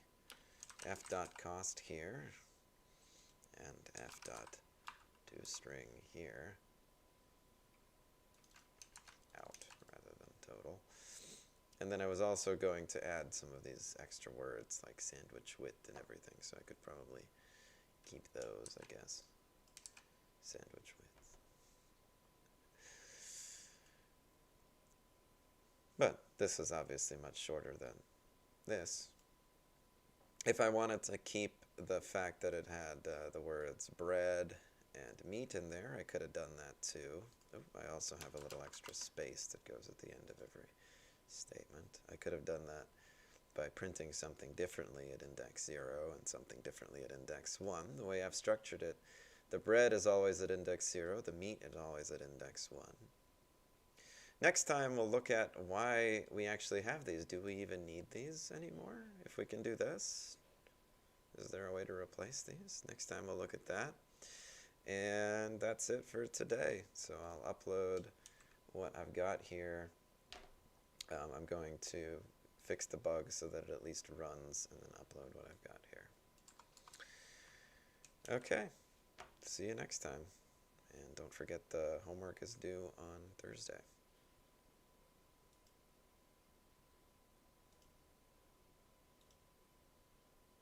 Speaker 1: f dot cost here and f dot toString here, out rather than total. And then I was also going to add some of these extra words like sandwich width and everything, so I could probably keep those, I guess. Sandwich width. But this is obviously much shorter than this. If I wanted to keep the fact that it had the words bread and meat in there, I could have done that too. Oh, I also have a little extra space that goes at the end of every statement. I could have done that by printing something differently at index 0 and something differently at index 1. The way I've structured it, the bread is always at index 0, the meat is always at index 1. Next time we'll look at why we actually have these. Do we even need these anymore? If we can do this, is there a way to replace these? Next time we'll look at that. And that's it for today. So I'll upload what I've got here. I'm going to fix the bug so that it at least runs and then upload what I've got here. Okay, see you next time. And don't forget the homework is due on Thursday.